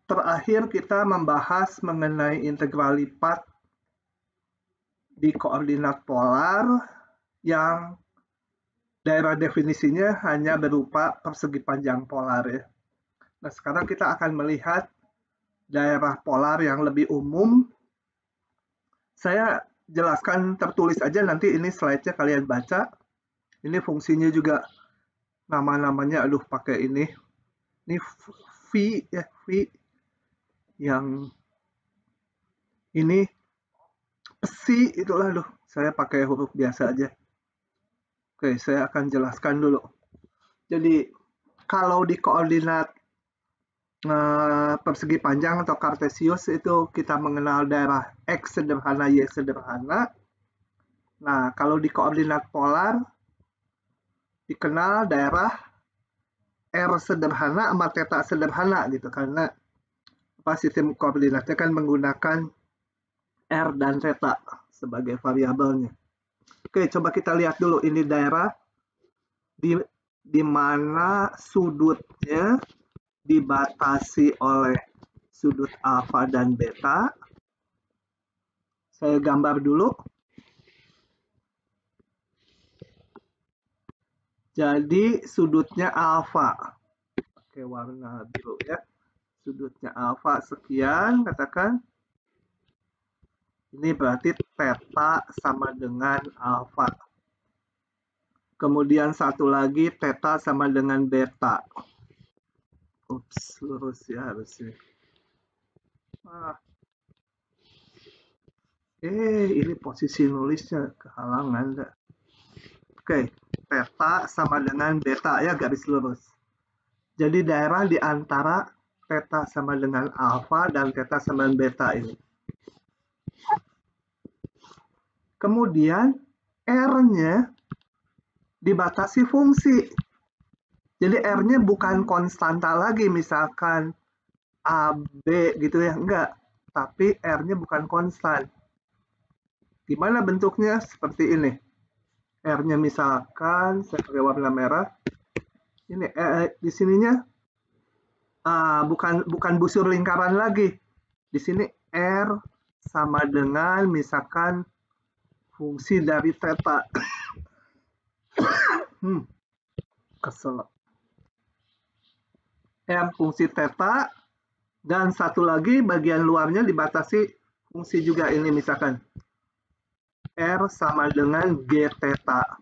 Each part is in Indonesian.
terakhir kita membahas mengenai integral lipat di koordinat polar yang daerah definisinya hanya berupa persegi panjang polar ya. Nah, sekarang kita akan melihat daerah polar yang lebih umum. Saya jelaskan tertulis aja, nanti ini slide-nya kalian baca. Ini fungsinya juga nama-namanya, aduh pakai ini. Ini V ya, V yang ini psi itulah, aduh saya pakai huruf biasa aja. Oke, saya akan jelaskan dulu. Jadi kalau di koordinat persegi panjang atau kartesius itu kita mengenal daerah X sederhana, Y sederhana. Nah, kalau di koordinat polar dikenal daerah R sederhana sama theta sederhana gitu, karena sistem koordinatnya kan menggunakan R dan theta sebagai variabelnya. Oke, coba kita lihat dulu ini daerah di mana sudutnya dibatasi oleh sudut alfa dan beta. Saya gambar dulu. Jadi sudutnya alfa, pakai warna biru ya. Sudutnya alfa sekian, katakan. Ini berarti theta sama dengan alfa. Kemudian satu lagi theta sama dengan beta. Ups, lurus ya harusnya. Ini posisi nulisnya kehalangan. Oke, theta sama dengan beta ya, garis lurus. Jadi daerah di antara theta sama dengan alfa dan theta sama dengan beta ini. Kemudian R-nya dibatasi fungsi. Jadi R-nya bukan konstanta lagi, misalkan A, B gitu ya, enggak. Tapi R-nya bukan konstan. Gimana bentuknya? Seperti ini. R-nya misalkan, saya pakai warna merah. Ini di sininya bukan busur lingkaran lagi. Di sini R sama dengan misalkan fungsi dari theta. Kesel. R fungsi theta, dan satu lagi bagian luarnya dibatasi fungsi juga ini, misalkan R sama dengan G theta.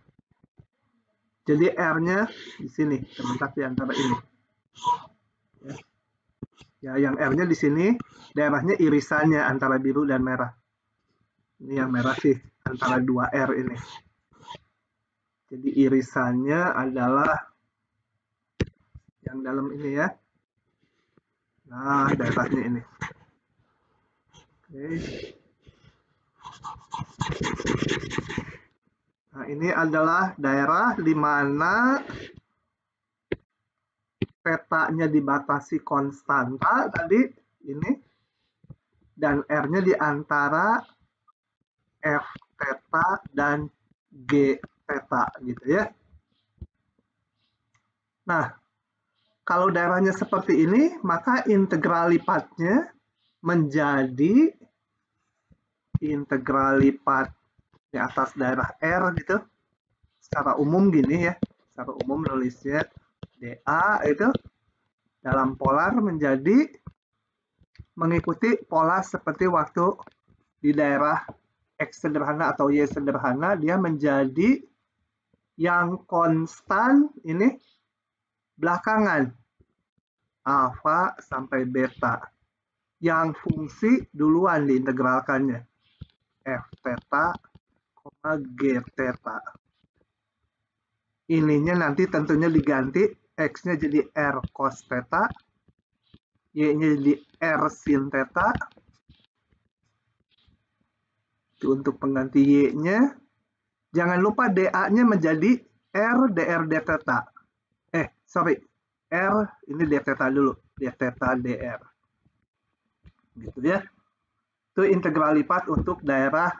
Jadi R-nya di sini, terletak di antara ini. Ya, yang R-nya di sini, daerahnya irisannya antara biru dan merah. Ini yang merah sih, antara 2 R ini. Jadi irisannya adalah yang dalam ini ya. Nah, daerahnya ini. Oke. Nah, ini adalah daerah di mana theta-nya dibatasi konstanta tadi, ini. Dan R-nya di antara F theta dan G theta gitu ya. Nah, kalau daerahnya seperti ini, maka integral lipatnya menjadi integral lipat di atas daerah R gitu. Secara umum gini ya, secara umum nulisnya dA itu dalam polar menjadi mengikuti pola seperti waktu di daerah X sederhana atau Y sederhana, dia menjadi yang konstan ini belakangan alfa sampai beta, yang fungsi duluan diintegralkannya F theta, G theta. Ininya nanti tentunya diganti, X-nya jadi R cos theta, Y-nya jadi R sin theta. Itu untuk pengganti Y-nya. Jangan lupa dA-nya menjadi R dr d theta. R ini d theta dulu, d theta dr. Gitu ya. Itu integral lipat untuk daerah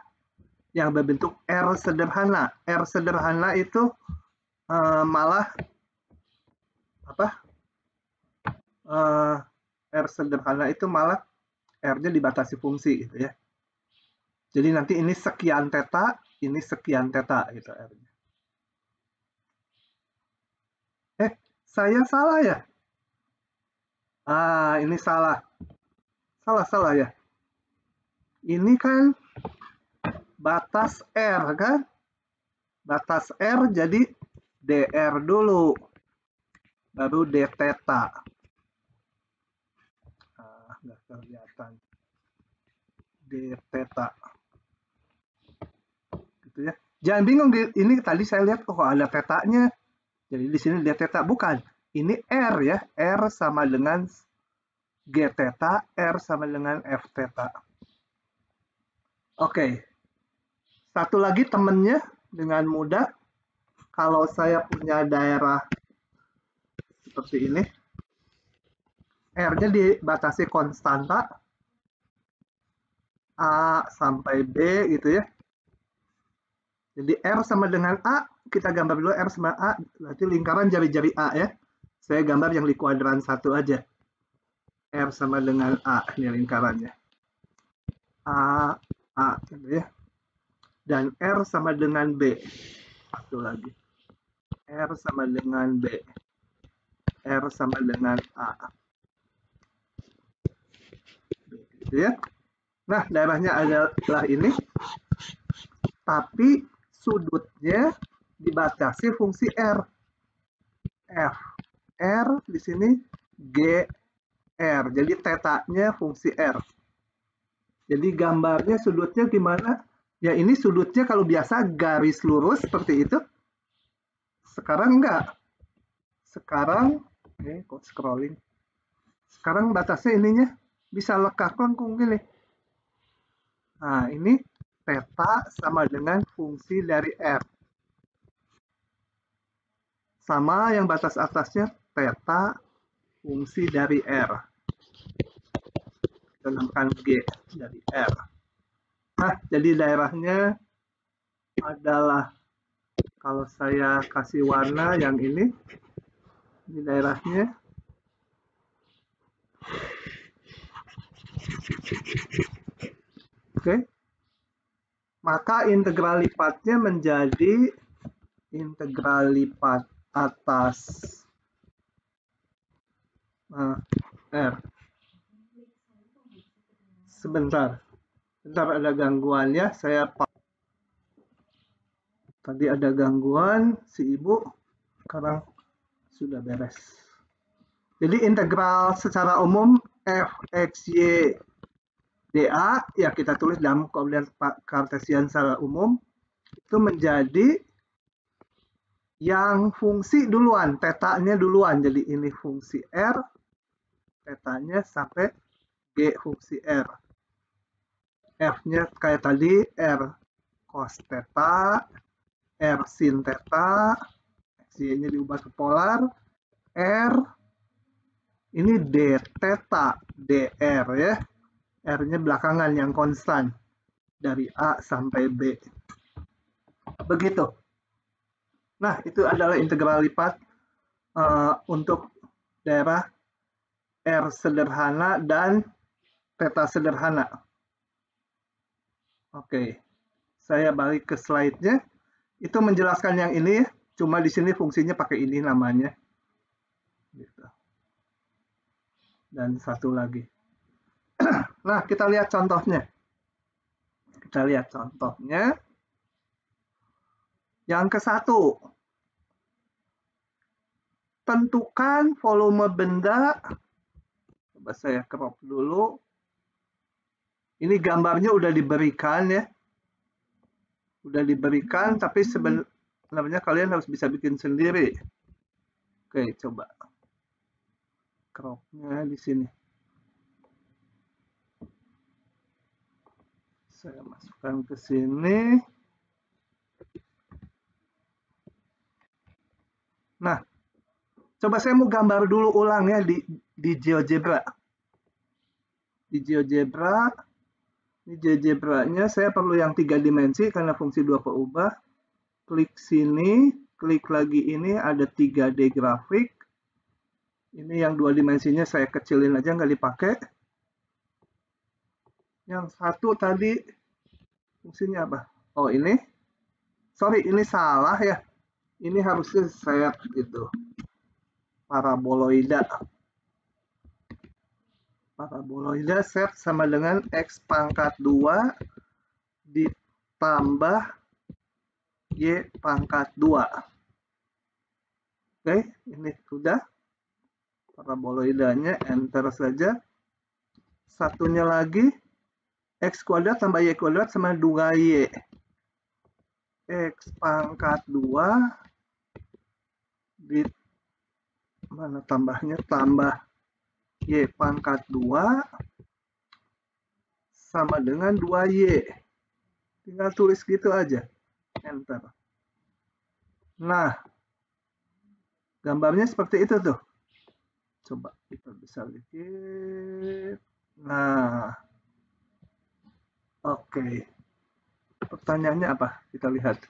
yang berbentuk R sederhana. R sederhana itu malah R sederhana itu malah R-nya dibatasi fungsi gitu ya. Jadi nanti ini sekian theta, ini sekian theta gitu R-nya. Saya salah ya? Ini salah. Salah ya. Ini kan batas R kan? Batas R jadi dr dulu. Baru d theta. Nggak kelihatan. D theta. Gitu ya. Jangan bingung, ini tadi saya lihat ada tetanya. Jadi di sini d theta, bukan. Ini R ya, R sama dengan G theta, R sama dengan F theta. Oke. Satu lagi temennya dengan mudah, kalau saya punya daerah seperti ini, R-nya dibatasi konstanta, A sampai B gitu ya. Jadi R sama dengan A, kita gambar dulu R sama A, berarti lingkaran jari-jari A ya. Saya gambar yang di kuadran 1 aja. R sama dengan A, ini lingkarannya. A gitu ya. Dan R sama dengan B. Satu lagi. R sama dengan B. R sama dengan A. Gitu ya. Nah, daerahnya adalah ini. Tapi sudutnya dibatasi fungsi R. F. R di sini G R. Jadi tetanya fungsi R. Jadi gambarnya sudutnya gimana? Ya ini sudutnya kalau biasa garis lurus seperti itu. Sekarang enggak. Sekarang, kok scrolling. Sekarang batasnya ininya bisa lekak lengkung gini. Nah ini theta sama dengan fungsi dari R. Sama yang batas atasnya theta fungsi dari R. Kita namakan G dari R. Nah, jadi daerahnya adalah, kalau saya kasih warna yang ini daerahnya. Oke. Maka integral lipatnya menjadi integral lipat atas R. Sebentar, ada gangguan ya. Tadi ada gangguan si ibu, sekarang sudah beres. Jadi integral secara umum f x y dA ya kita tulis dalam koordinat kartesian secara umum itu menjadi yang fungsi duluan, tetanya duluan. Jadi ini fungsi R, tetanya sampai G fungsi R. F-nya kayak tadi R cos theta, R sin theta, Y-nya diubah ke polar, R, ini D theta, DR ya. R-nya belakangan yang konstan, dari A sampai B. Begitu. Nah, itu adalah integral lipat untuk daerah R sederhana dan theta sederhana. Oke, saya balik ke slide-nya. Itu menjelaskan yang ini, cuma di sini fungsinya pakai ini namanya. Gitu. Dan satu lagi. Nah, kita lihat contohnya. Yang ke-1. Tentukan volume benda. Coba saya crop dulu. Ini gambarnya udah diberikan ya. Udah diberikan, tapi sebenarnya kalian harus bisa bikin sendiri. Oke, coba. Cropnya di sini. Saya masukkan ke sini. Nah, coba saya mau gambar dulu ulang ya di GeoGebra. Di GeoGebra, ini GeoGebra-nya saya perlu yang 3 dimensi karena fungsi 2 peubah. Klik sini, klik lagi ini ada 3D grafik. Ini yang 2 dimensinya saya kecilin aja, nggak dipakai. Yang 1 tadi fungsinya apa? Oh ini, sorry ini salah ya. Ini harusnya saya gitu. Paraboloida. Paraboloida set sama dengan X pangkat 2 ditambah Y pangkat 2. Oke, ini sudah. Paraboloidanya, enter saja. Satunya lagi, X kuadrat tambah Y kuadrat sama 2Y. X pangkat 2 di mana tambahnya, tambah Y pangkat 2 sama dengan 2Y. Tinggal tulis gitu aja, enter. Nah, gambarnya seperti itu tuh. Coba kita bisa dikit. Nah, oke. Pertanyaannya apa? Kita lihat.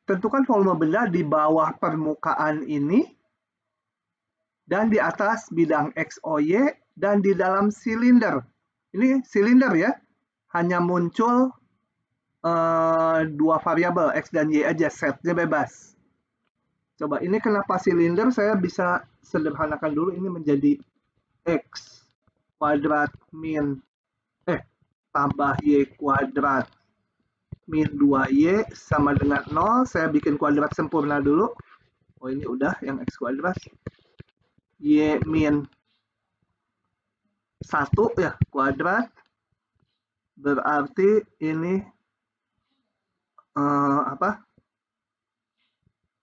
Tentukan volume benda di bawah permukaan ini dan di atas bidang X, O, Y dan di dalam silinder. Ini silinder ya. Hanya muncul 2 variabel X dan Y aja, setnya bebas. Coba ini kenapa silinder, saya bisa sederhanakan dulu ini menjadi X kuadrat min tambah Y kuadrat min 2Y sama dengan 0. Saya bikin kuadrat sempurna dulu. Oh ini udah yang X kuadrat. Y min 1 ya kuadrat. Berarti ini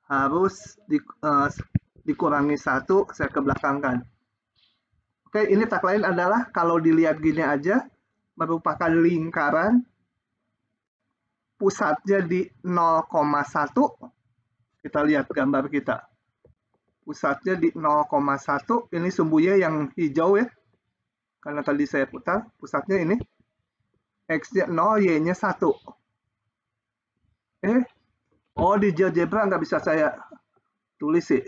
harus dikurangi 1, saya kebelakangkan. Oke, ini tak lain adalah kalau dilihat gini aja, merupakan lingkaran, pusatnya di 0,1. Kita lihat gambar kita. Pusatnya di 0,1, ini sumbunya yang hijau ya. Karena tadi saya putar, pusatnya ini. X-nya 0, Y-nya 1. Oh di GeoGebra nggak bisa saya tulis sih.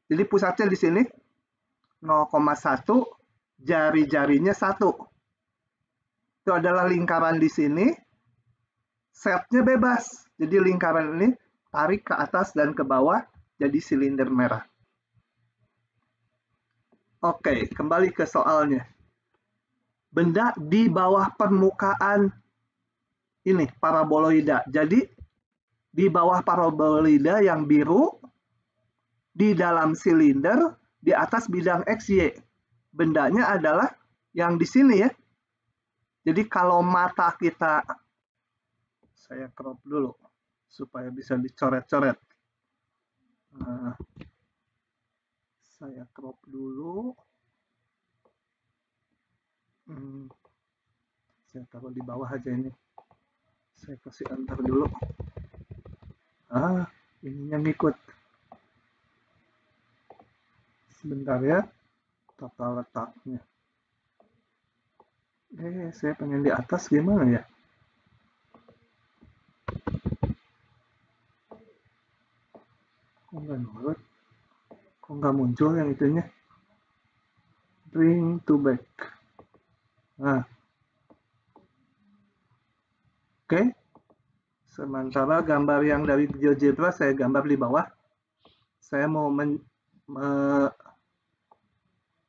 Jadi pusatnya di sini 0,1, jari-jarinya 1. Itu adalah lingkaran di sini. Setnya bebas. Jadi lingkaran ini tarik ke atas dan ke bawah jadi silinder merah. Oke, kembali ke soalnya. Benda di bawah permukaan ini paraboloida. Jadi di bawah paraboloida yang biru, di dalam silinder, di atas bidang XY. Bendanya adalah yang di sini ya. Jadi kalau mata kita, saya crop dulu supaya bisa dicoret-coret. Nah, saya crop dulu. Saya taruh di bawah aja ini. Saya kasih enter dulu. Ininya ngikut. Sebentar ya, tata letaknya. Saya pengen di atas gimana ya? Kok nggak nurut? Kok nggak muncul yang itunya? Bring to back. Nah, oke. Sementara gambar yang dari GeoGebra saya gambar di bawah. Saya mau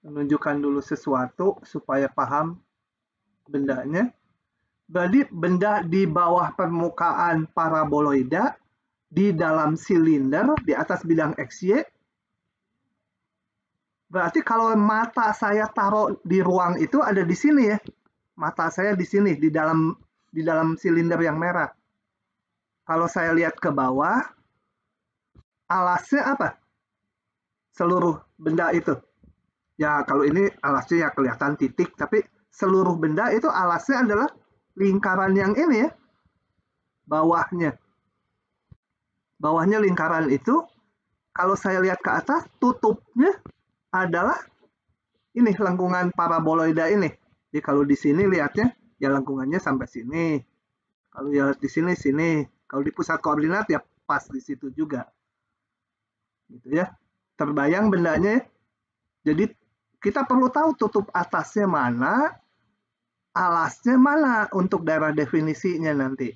menunjukkan dulu sesuatu supaya paham bendanya. Jadi benda di bawah permukaan paraboloida, di dalam silinder, di atas bidang XY. Berarti kalau mata saya taruh di ruang itu ada di sini ya. Mata saya di sini, di dalam silinder yang merah. Kalau saya lihat ke bawah, alasnya apa? Seluruh benda itu. Ya kalau ini alasnya ya kelihatan titik, tapi seluruh benda itu alasnya adalah lingkaran yang ini ya. Bawahnya lingkaran itu, kalau saya lihat ke atas, tutupnya adalah ini lengkungan paraboloida ini. Jadi kalau di sini lihatnya, ya lengkungannya sampai sini. Kalau lihat di sini, sini. Kalau di pusat koordinat ya pas di situ juga. Gitu ya. Terbayang bendanya ya. Jadi kita perlu tahu tutup atasnya mana, alasnya mana untuk daerah definisinya nanti,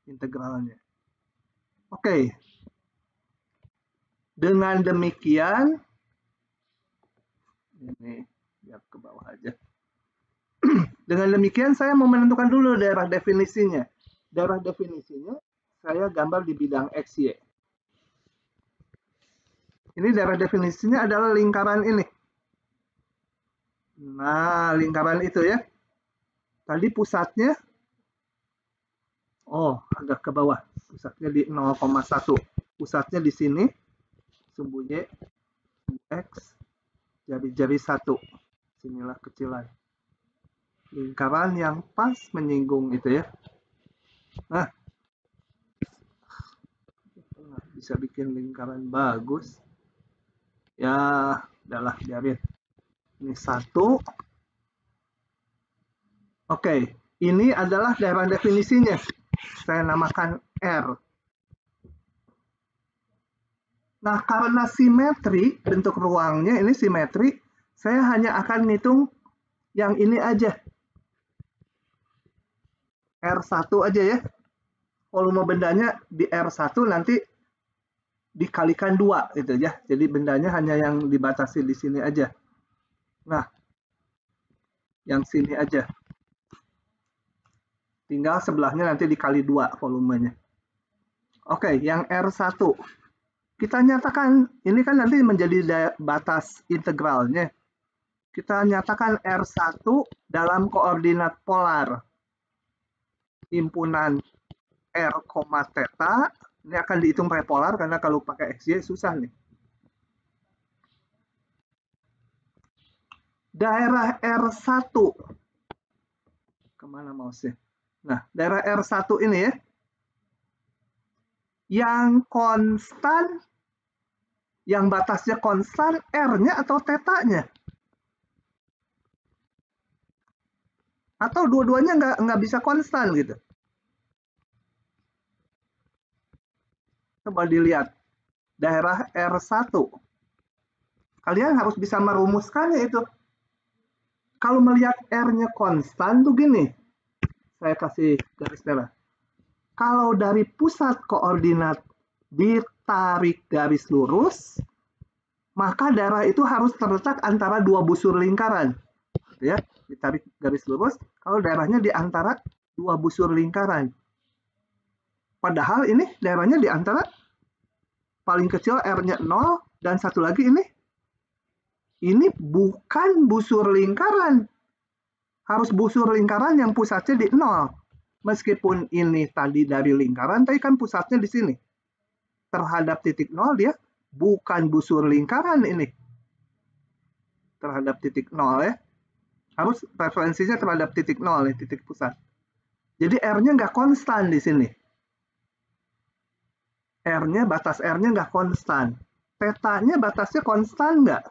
integralnya. Oke. Dengan demikian, ini biar ke bawah aja. Dengan demikian saya mau menentukan dulu daerah definisinya. Daerah definisinya saya gambar di bidang X, Y. Ini daerah definisinya adalah lingkaran ini. Nah, lingkaran itu ya. Tadi pusatnya, agak ke bawah. Pusatnya di 0,1. Pusatnya di sini, sumbu Y, X, jari-jari 1. Sinilah kecilan. Lingkaran yang pas menyinggung itu ya. Nah, bisa bikin lingkaran bagus. Ya, udahlah, biarin. Ini 1. Oke, ini adalah daerah definisinya. Saya namakan R. Nah, karena simetri, bentuk ruangnya ini simetri, saya hanya akan ngitung yang ini aja. R1 aja ya. Volume bendanya di R1 nanti dikalikan 2 gitu ya. Jadi bendanya hanya yang dibatasi di sini aja. Nah, yang sini aja. Tinggal sebelahnya nanti dikali 2 volumenya. Oke, yang R1. Kita nyatakan, ini kan nanti menjadi batas integralnya. Kita nyatakan R1 dalam koordinat polar. Himpunan R, theta. Ini akan dihitung pakai polar, karena kalau pakai XY susah nih. Daerah R1. Kemana mouse-nya? Nah, daerah R1 ini ya. Yang konstan, yang batasnya konstan, R-nya atau theta-nya? Atau dua-duanya nggak bisa konstan gitu. Coba dilihat. Daerah R1. Kalian harus bisa merumuskannya itu. Kalau melihat R-nya konstan tuh gini. Saya kasih garis merah. Kalau dari pusat koordinat ditarik garis lurus, maka daerah itu harus terletak antara dua busur lingkaran. Ya, ditarik garis lurus, kalau daerahnya di antara dua busur lingkaran. Padahal ini daerahnya di antara paling kecil R-nya 0 dan satu lagi ini bukan busur lingkaran. Harus busur lingkaran yang pusatnya di 0. Meskipun ini tadi dari lingkaran, tapi kan pusatnya di sini. Terhadap titik 0 dia bukan busur lingkaran ini. Terhadap titik 0 ya. Harus referensinya terhadap titik 0 ya, titik pusat. Jadi R-nya nggak konstan di sini. R-nya, batas R-nya nggak konstan. Theta-nya batasnya konstan nggak?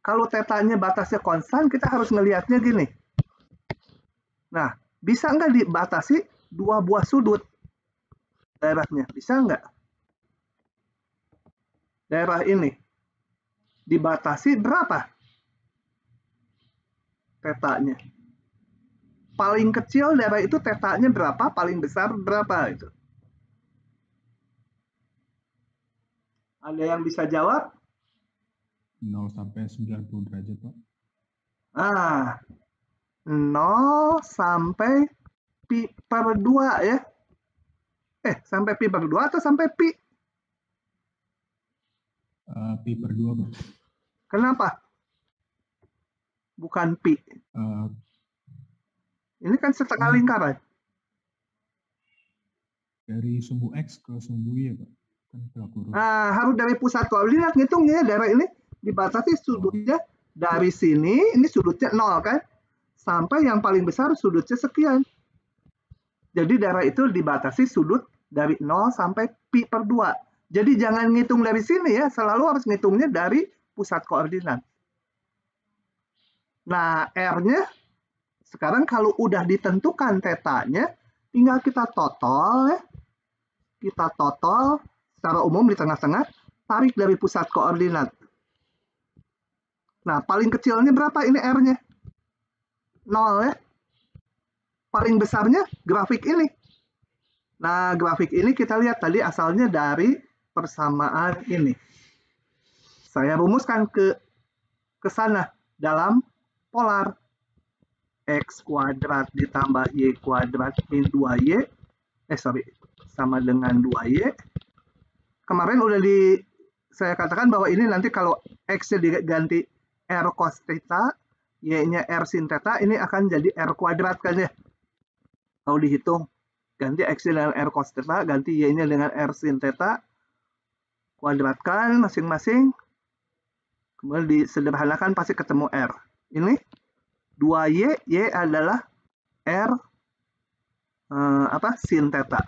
Kalau theta-nya batasnya konstan, kita harus ngelihatnya gini. Nah, bisa nggak dibatasi dua buah sudut daerahnya? Bisa nggak? Daerah ini dibatasi berapa theta-nya? Paling kecil daerah itu theta-nya berapa? Paling besar berapa itu? Ada yang bisa jawab? 0 sampai 90 derajat, Pak. 0 sampai pi per 2 ya. Sampai pi per 2 atau sampai pi? Pi per 2, Pak. Kenapa? Bukan pi. Ini kan setengah lingkaran. Dari sumbu X ke sumbu Y, Pak. Kan tegak lurus. Harus dari pusat koordinat ngitungnya daerah ini dibatasi sudutnya dari sini, ini sudutnya 0 kan? Sampai yang paling besar sudutnya sekian. Jadi daerah itu dibatasi sudut dari 0 sampai pi per 2. Jadi jangan ngitung dari sini ya, selalu harus ngitungnya dari pusat koordinat. Nah, R-nya sekarang kalau udah ditentukan theta-nya, tinggal kita total ya. Kita total secara umum di tengah-tengah, tarik dari pusat koordinat. Nah, paling kecilnya berapa ini R-nya? 0 ya. Paling besarnya grafik ini. Nah, grafik ini kita lihat tadi asalnya dari persamaan ini. Saya rumuskan ke sana dalam polar. X kuadrat ditambah Y kuadrat min 2Y. Sama dengan 2Y. Kemarin udah saya katakan bahwa ini nanti kalau X-nya diganti R cos theta, Y-nya R sin theta, ini akan jadi R kuadrat kan ya. Kalau dihitung, ganti X-nya dengan R cos theta, ganti Y-nya dengan R sin theta, kuadratkan masing-masing, kemudian disederhanakan pasti ketemu R. Ini 2Y, Y adalah R sin theta.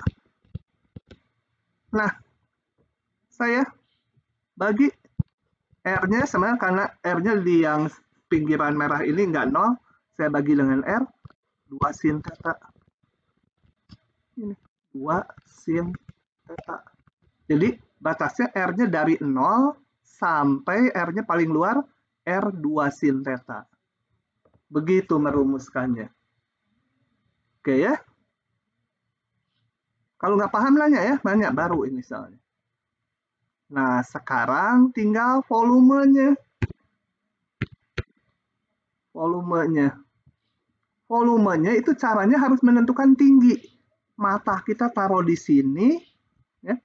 Nah, saya bagi R-nya sama karena R-nya di yang pinggiran merah ini nggak 0, saya bagi dengan R, 2 sin theta. Ini 2 sin theta. Jadi batasnya R-nya dari 0 sampai R-nya paling luar R2 sin theta. Begitu merumuskannya. Oke ya. Kalau nggak paham nanya ya, nanya baru ini misalnya. Nah, sekarang tinggal volumenya. Volumenya itu caranya harus menentukan tinggi. Mata kita taruh di sini. Ya.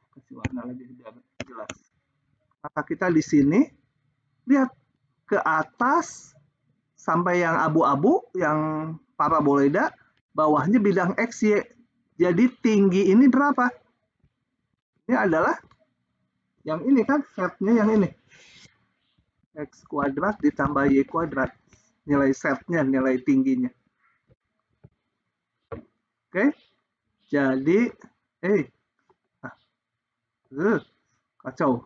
Kasih warna lagi biar jelas. Mata kita di sini. Lihat ke atas sampai yang abu-abu, yang paraboloida. Bawahnya bidang X, Y. Jadi tinggi ini berapa? Ini adalah yang ini kan, setnya yang ini. X kuadrat ditambah Y kuadrat. Nilai setnya, nilai tingginya. Oke. Jadi, kacau.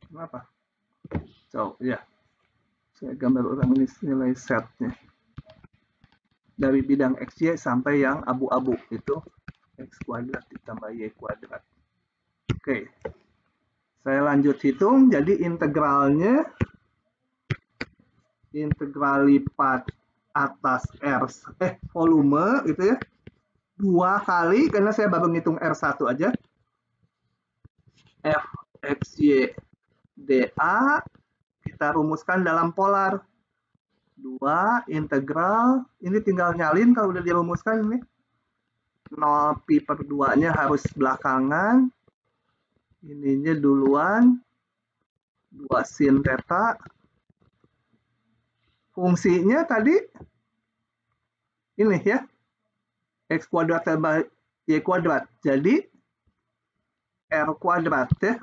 Kenapa? Kacau, ya. Saya gambar ulang ini nilai setnya. Dari bidang XY sampai yang abu-abu itu X kuadrat ditambah Y kuadrat. Oke. Saya lanjut hitung, jadi integralnya integral lipat atas R, volume gitu ya. 2 kali, karena saya baru ngitung R1 aja. F XY dA kita rumuskan dalam polar. 2 integral, ini tinggal nyalin kalau udah dirumuskan ini. 0 pi per 2-nya harus belakangan. Ininya duluan. 2 sin theta. Fungsinya tadi ini ya. X kuadrat tambah Y kuadrat. Jadi R kuadrat ya.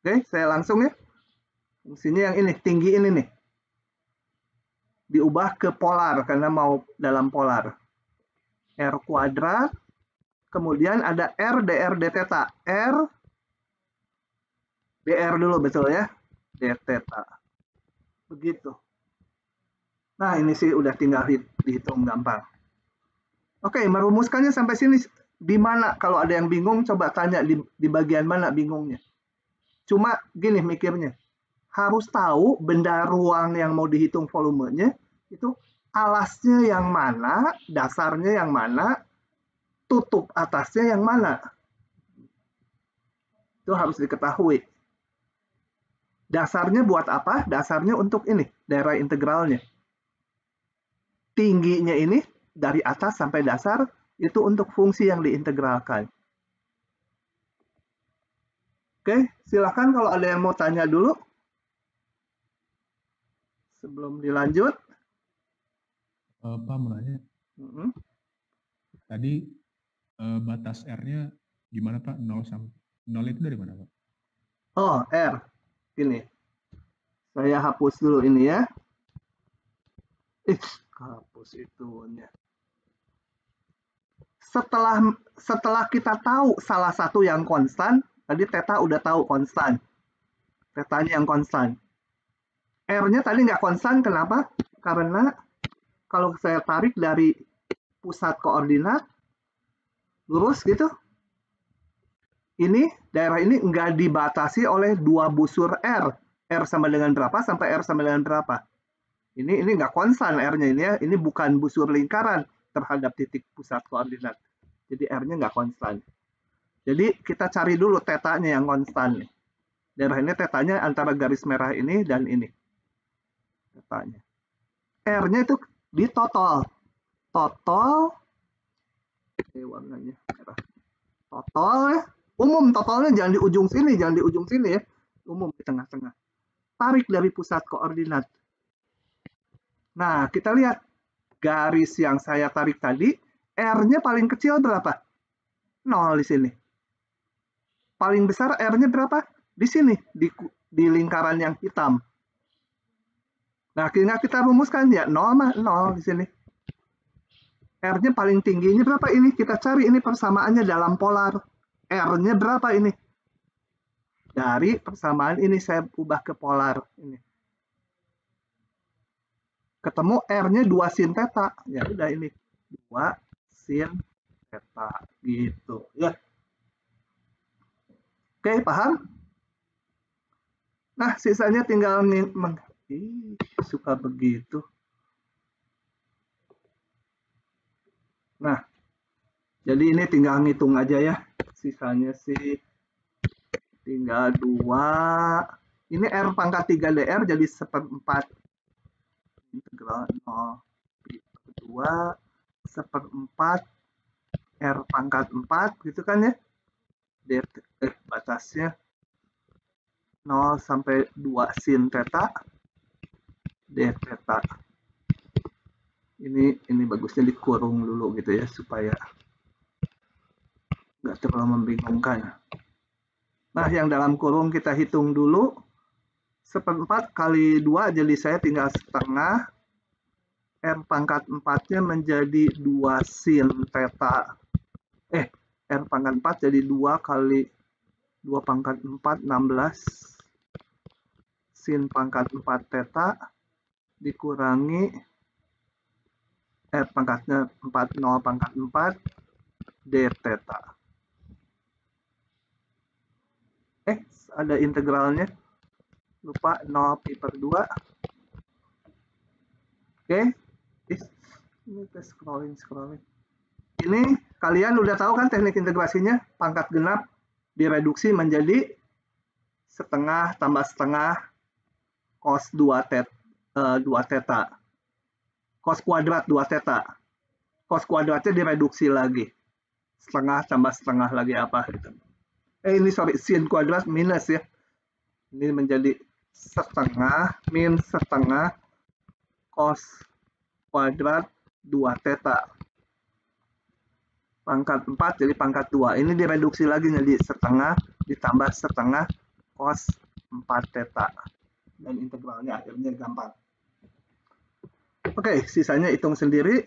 Oke, saya langsung ya. Fungsinya yang ini, tinggi ini nih. Diubah ke polar karena mau dalam polar. R kuadrat. Kemudian ada R dr d theta. R dr dulu betul ya. D theta. Begitu. Nah, ini sih udah tinggal dihitung gampang. Oke, merumuskannya sampai sini di mana? Kalau ada yang bingung, coba tanya di bagian mana bingungnya. Cuma gini mikirnya, harus tahu benda ruang yang mau dihitung volumenya, itu alasnya yang mana, dasarnya yang mana, tutup atasnya yang mana. Itu harus diketahui. Dasarnya buat apa? Dasarnya untuk ini, daerah integralnya. Tingginya ini, dari atas sampai dasar, itu untuk fungsi yang diintegralkan. Oke, silakan kalau ada yang mau tanya dulu. Sebelum dilanjut. Pak mau nanya. Tadi batas R-nya gimana Pak? 0 itu dari mana Pak? Oh, R. Ini. Saya hapus dulu ini ya. Hapus itunya. Setelah kita tahu salah satu yang konstan, tadi theta udah tahu konstan. Thetanya yang konstan. R-nya tadi nggak konstan, kenapa? Karena kalau saya tarik dari pusat koordinat, lurus gitu, ini daerah ini nggak dibatasi oleh dua busur R. R sama dengan berapa sampai R sama dengan berapa. Ini nggak konstan R-nya ini ya. Ini bukan busur lingkaran terhadap titik pusat koordinat. Jadi R-nya nggak konstan. Jadi kita cari dulu tetanya yang konstan nih. Daerah ini tetanya antara garis merah ini dan ini. Tetanya. R-nya itu di total. Total. Warnanya merah. Total ya. Umum totalnya jangan di ujung sini, jangan di ujung sini ya. Umum di tengah-tengah. Tarik dari pusat koordinat. Nah, kita lihat garis yang saya tarik tadi, R-nya paling kecil berapa? 0 di sini. Paling besar R-nya berapa? Di sini, di lingkaran yang hitam. Nah, kita rumuskan ya, 0 di sini. R-nya paling tingginya berapa ini? Kita cari ini persamaannya dalam polar. R-nya berapa ini? Dari persamaan ini saya ubah ke polar. Ini. Ketemu R-nya 2 sin theta. Ya udah ini 2 sin theta gitu ya. Oke, paham? Nah, sisanya tinggal suka begitu. Nah, jadi ini tinggal ngitung aja ya. Sisanya sih tinggal 2. Ini R pangkat 3 DR jadi 1/4 integral 0 pi per 2 1/4 R pangkat 4 gitu kan ya. Batasnya 0 sampai 2 sin theta d theta. Ini bagusnya dikurung dulu gitu ya supaya nggak terlalu membingungkan. Nah, yang dalam kurung kita hitung dulu. 1/4 kali 2 jadi saya tinggal setengah. R pangkat 4-nya menjadi 2 sin theta. R pangkat 4 jadi 2 kali 2 pangkat 4, 16. Sin pangkat 4 theta dikurangi R pangkatnya 4, 0 pangkat 4, d theta. Ada integralnya. Lupa 0 pi per 2. Oke. Ini scrolling. Ini kalian udah tahu kan teknik integrasinya? Pangkat genap direduksi menjadi setengah tambah setengah cos 2 theta. Cos kuadrat 2 theta. Cos kuadratnya direduksi lagi. Setengah tambah setengah lagi apa gitu. Ini sorry, sin kuadrat minus ya. Ini menjadi setengah min setengah cos kuadrat 2 theta. Pangkat 4 jadi pangkat 2. Ini direduksi lagi jadi setengah ditambah setengah cos 4 theta. Dan integralnya akhirnya gampang. Oke, sisanya hitung sendiri.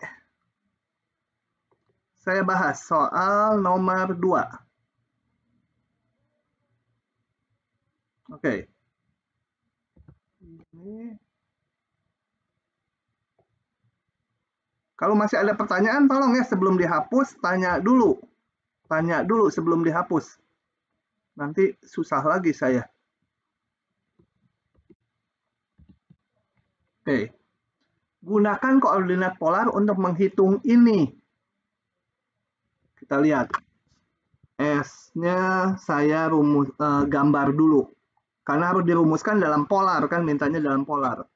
Saya bahas soal nomor 2. Oke. Ini. Kalau masih ada pertanyaan, tolong ya sebelum dihapus, tanya dulu. Tanya dulu sebelum dihapus. Nanti susah lagi saya. Oke. Gunakan koordinat polar untuk menghitung ini. Kita lihat. S-nya saya gambar dulu. Karena harus dirumuskan dalam polar, kan mintanya dalam polar.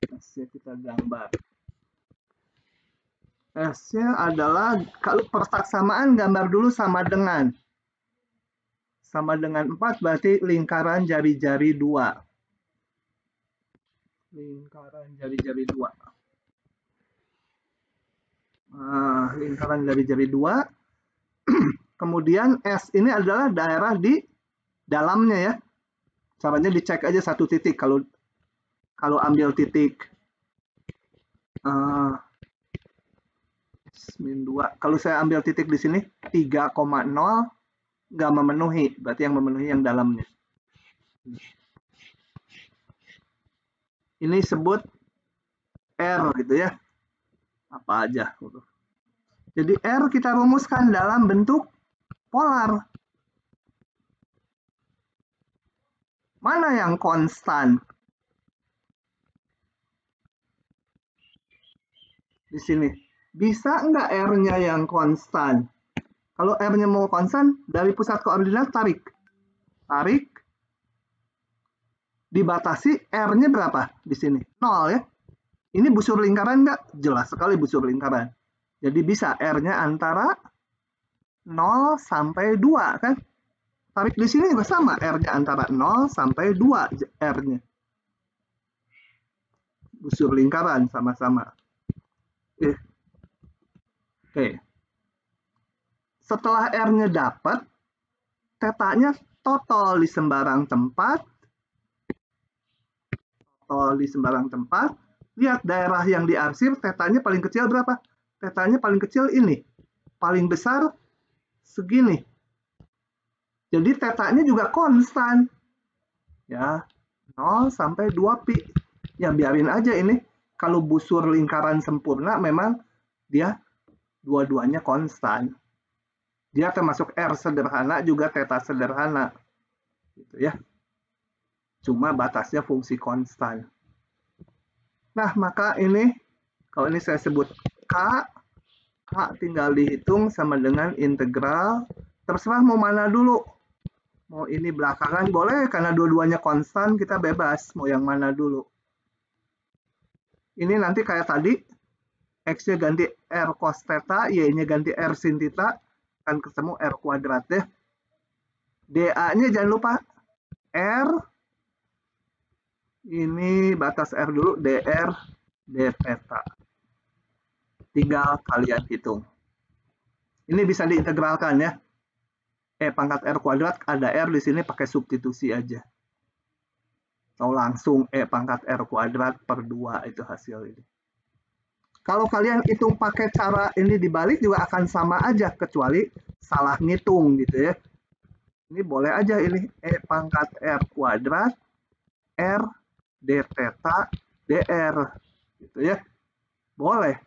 S-nya kita gambar. S-nya adalah, kalau persaksamaan gambar dulu sama dengan. Sama dengan 4 berarti lingkaran jari-jari 2. Lingkaran jari-jari 2. Lingkaran jari-jari 2. Kemudian S ini adalah daerah di dalamnya ya. Caranya dicek aja satu titik. Kalau ambil titik min 2. Kalau saya ambil titik di sini 3,0 nggak memenuhi. Berarti yang memenuhi yang dalamnya. Ini sebut R gitu ya. Apa aja. Jadi R kita rumuskan dalam bentuk polar. Mana yang konstan? Di sini. Bisa nggak R-nya yang konstan? Kalau R-nya mau konstan, dari pusat koordinat tarik. Tarik. Dibatasi R-nya berapa di sini? 0 ya. Ini busur lingkaran nggak? Jelas sekali busur lingkaran. Jadi bisa R-nya antara 0 sampai 2 kan? Tarik di sini juga sama, R-nya antara 0 sampai 2 R-nya. Busur lingkaran sama-sama. Oke. Setelah R-nya dapat, tetanya total di sembarang tempat. Lihat daerah yang diarsir, tetanya paling kecil berapa? Tetanya paling kecil ini. Paling besar segini. Jadi tetanya juga konstan. Ya, 0 sampai 2 pi. Ya biarin aja ini. Kalau busur lingkaran sempurna memang dia dua-duanya konstan. Dia termasuk R sederhana juga theta sederhana. Gitu ya. Cuma batasnya fungsi konstan. Nah, maka ini kalau ini saya sebut K tinggal dihitung sama dengan integral. Terserah mau mana dulu. Mau ini belakangan boleh, karena dua-duanya konstan, kita bebas mau yang mana dulu. Ini nanti kayak tadi, X-nya ganti R cos theta, Y-nya ganti R sin theta, kan ketemu R kuadrat ya. dA-nya jangan lupa R, ini batas R dulu, dr d theta. Tinggal kalian hitung. Ini bisa diintegralkan ya. Pangkat R kuadrat, ada R di sini pakai substitusi aja. Atau langsung pangkat R kuadrat per 2 itu hasil ini. Kalau kalian hitung pakai cara ini dibalik juga akan sama aja, kecuali salah ngitung gitu ya. Ini boleh aja ini pangkat R kuadrat R d theta dr gitu ya. Boleh.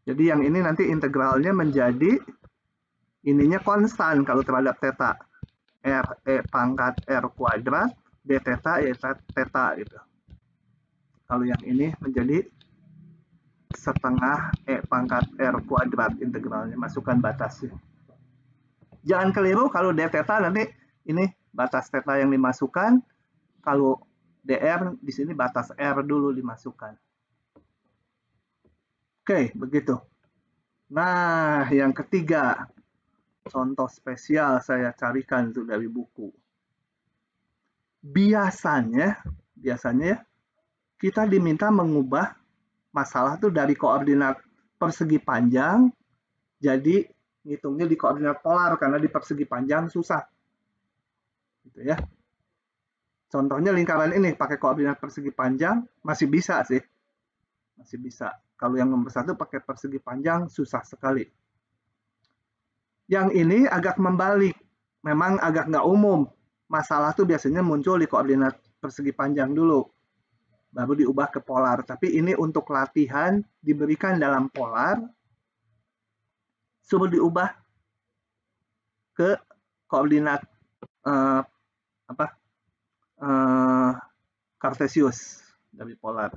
Jadi yang ini nanti integralnya menjadi ininya konstan kalau terhadap theta. R pangkat R kuadrat d theta theta gitu. Kalau yang ini menjadi setengah pangkat R kuadrat integralnya, masukkan batasnya. Jangan keliru kalau d theta nanti ini batas theta yang dimasukkan, kalau dr di sini batas R dulu dimasukkan. Oke, begitu. Nah, yang ketiga, contoh spesial saya carikan itu dari buku. Biasanya ya, kita diminta mengubah masalah tuh dari koordinat persegi panjang, jadi ngitungnya di koordinat polar, karena di persegi panjang susah. Gitu ya. Contohnya lingkaran ini pakai koordinat persegi panjang, masih bisa sih. Masih bisa. Kalau yang nomor 1 pakai persegi panjang, susah sekali. Yang ini agak membalik. Memang agak nggak umum. Masalah tuh biasanya muncul di koordinat persegi panjang dulu. Baru diubah ke polar. Tapi ini untuk latihan diberikan dalam polar. Suruh diubah ke koordinat Cartesius dari polar.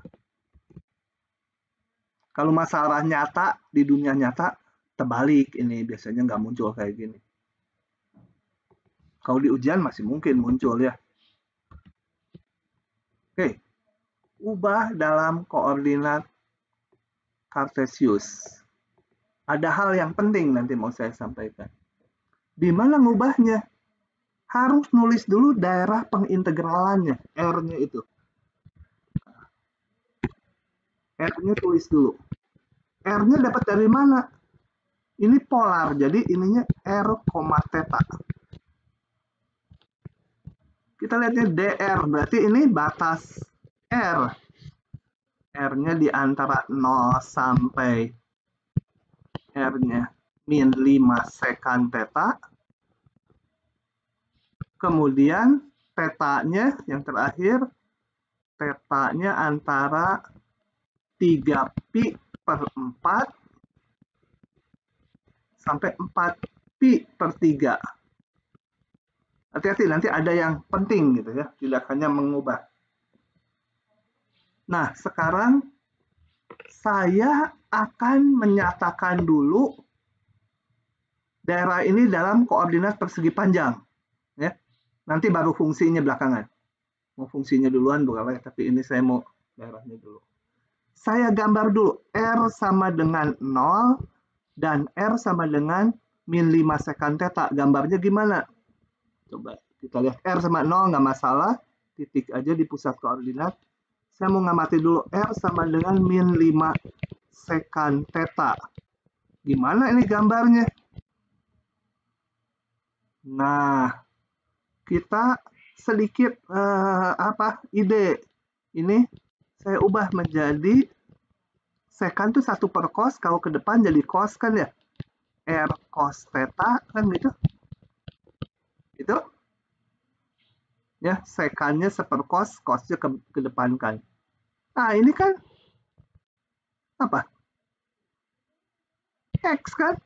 Kalau masalah nyata di dunia nyata terbalik, ini biasanya nggak muncul kayak gini. Kalau di ujian masih mungkin muncul ya. Oke, ubah dalam koordinat Cartesius. Ada hal yang penting nanti mau saya sampaikan. Di mana ngubahnya? Harus nulis dulu daerah pengintegralannya, R-nya itu. R-nya tulis dulu. R-nya dapat dari mana? Ini polar, jadi ininya R, theta. Kita lihatnya dr, berarti ini batas R. R-nya di antara 0 sampai R-nya min 5 sekant theta. Kemudian theta-nya yang terakhir, theta-nya antara 3 pi per 4 sampai 4 pi per 3. Hati-hati, nanti ada yang penting gitu ya, tidak hanya mengubah. Nah, sekarang saya akan menyatakan dulu daerah ini dalam koordinat persegi panjang. Ya. Nanti baru fungsinya belakangan. Mau fungsinya duluan boleh, tapi ini saya mau daerahnya dulu. Saya gambar dulu R sama dengan 0 dan R sama dengan min 5 sekant theta. Gambarnya gimana? Coba kita lihat R sama 0 nggak masalah, titik aja di pusat koordinat. Saya mau ngamati dulu R sama dengan min 5 sekant theta. Gimana ini gambarnya? Nah, kita sedikit ide. Ini saya ubah menjadi sekant tuh 1 per cos, kalau ke depan jadi cos kan ya. R cos theta kan gitu. Itu ya, sekannya seperkos, cosnya kedepankan. Nah, ini kan apa? X kan?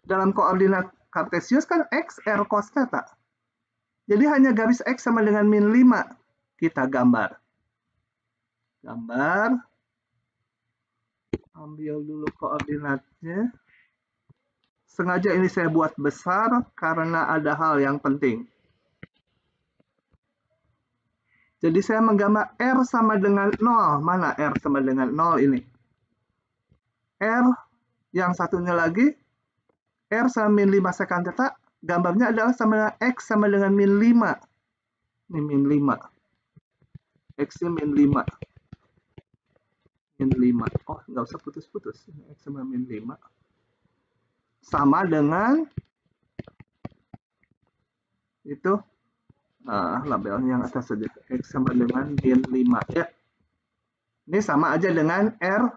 Dalam koordinat kartesius kan X R cos theta. Jadi hanya garis X sama dengan min 5. Kita gambar. Gambar. Ambil dulu koordinatnya. Sengaja ini saya buat besar karena ada hal yang penting. Jadi saya menggambar R sama dengan 0. Mana R sama dengan 0 ini? R yang satunya lagi, R sama min 5 sekant theta, gambarnya adalah sama dengan X sama dengan min 5. Ini min 5. X-nya min 5. Min 5. Oh, nggak usah putus-putus. X sama min 5. Sama dengan itu labelnya yang atas saja. X sama dengan min 5 ya. Ini sama aja dengan R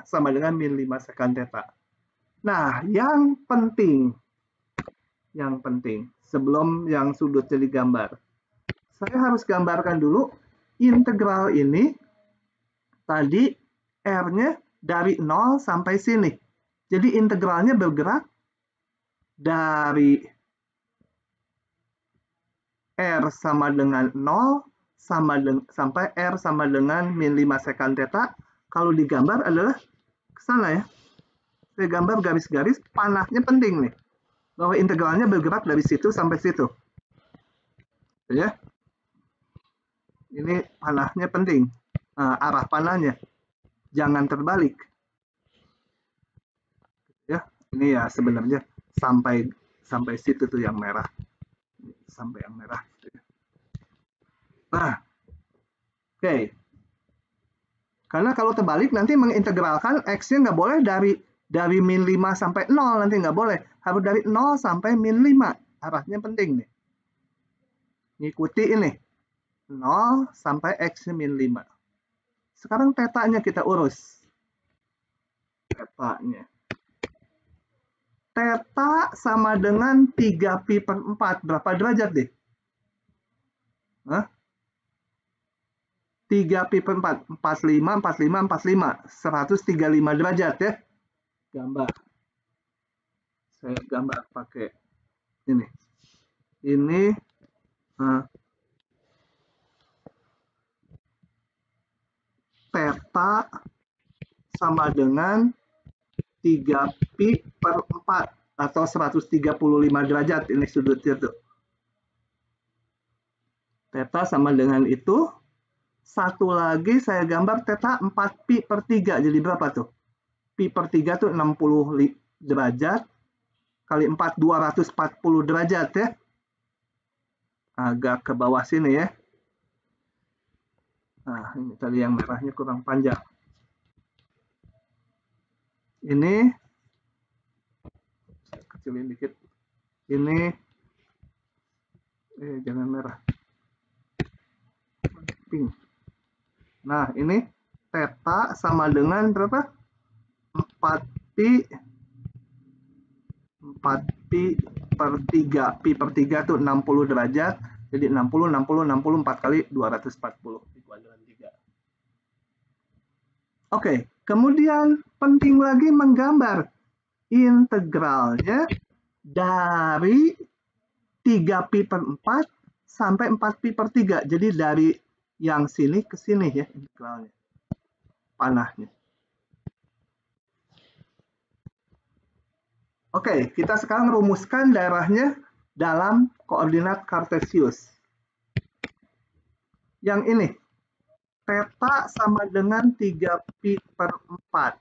sama dengan min 5 sekant theta. Nah, yang penting sebelum yang sudutnya digambar, saya harus gambarkan dulu integral ini tadi R-nya dari 0 sampai sini. Jadi integralnya bergerak dari R sama dengan 0 sampai R sama dengan min 5 sekant theta. Kalau digambar adalah ke sana ya. Saya gambar garis-garis, panahnya penting nih. Bahwa integralnya bergerak dari situ sampai situ. Ya. Ini panahnya penting. Arah panahnya. Jangan terbalik. Ya, ini ya sebenarnya sampai situ tuh yang merah. Sampai yang merah. Nah, oke. Karena kalau terbalik nanti mengintegralkan X-nya nggak boleh dari min 5 sampai 0, nanti nggak boleh. Harus dari 0 sampai min 5. Arahnya penting nih. Ngikuti ini. 0 sampai X-nya min 5. Sekarang tetanya kita urus. Tetanya. Teta sama dengan 3 pi per 4. Berapa derajat deh? 3 pi per 4. 45, 45, 45. 135 derajat ya. Gambar. Saya gambar pakai ini. Ini theta sama dengan 3 pi per 4 atau 135 derajat ini sudutnya tuh. Theta sama dengan itu. Satu lagi saya gambar theta 4 pi per 3. Jadi berapa tuh? Pi per 3 tuh 60 derajat. Kali 4, 240 derajat ya. Agak ke bawah sini ya. Nah, ini tadi yang merahnya kurang panjang. Ini saya kecilin dikit. Ini jangan merah. Pink. Nah, ini theta sama dengan berapa? 4 pi per 3. Pi per 3 itu 60 derajat. Jadi 60, 60, 60, 4 kali 240 di kuadran 3. Oke, kemudian penting lagi menggambar integralnya dari 3pi per 4 sampai 4pi per 3. Jadi dari yang sini ke sini ya integralnya, panahnya. Oke, kita sekarang rumuskan daerahnya dalam koordinat Kartesius. Yang ini, theta sama dengan 3pi per 4.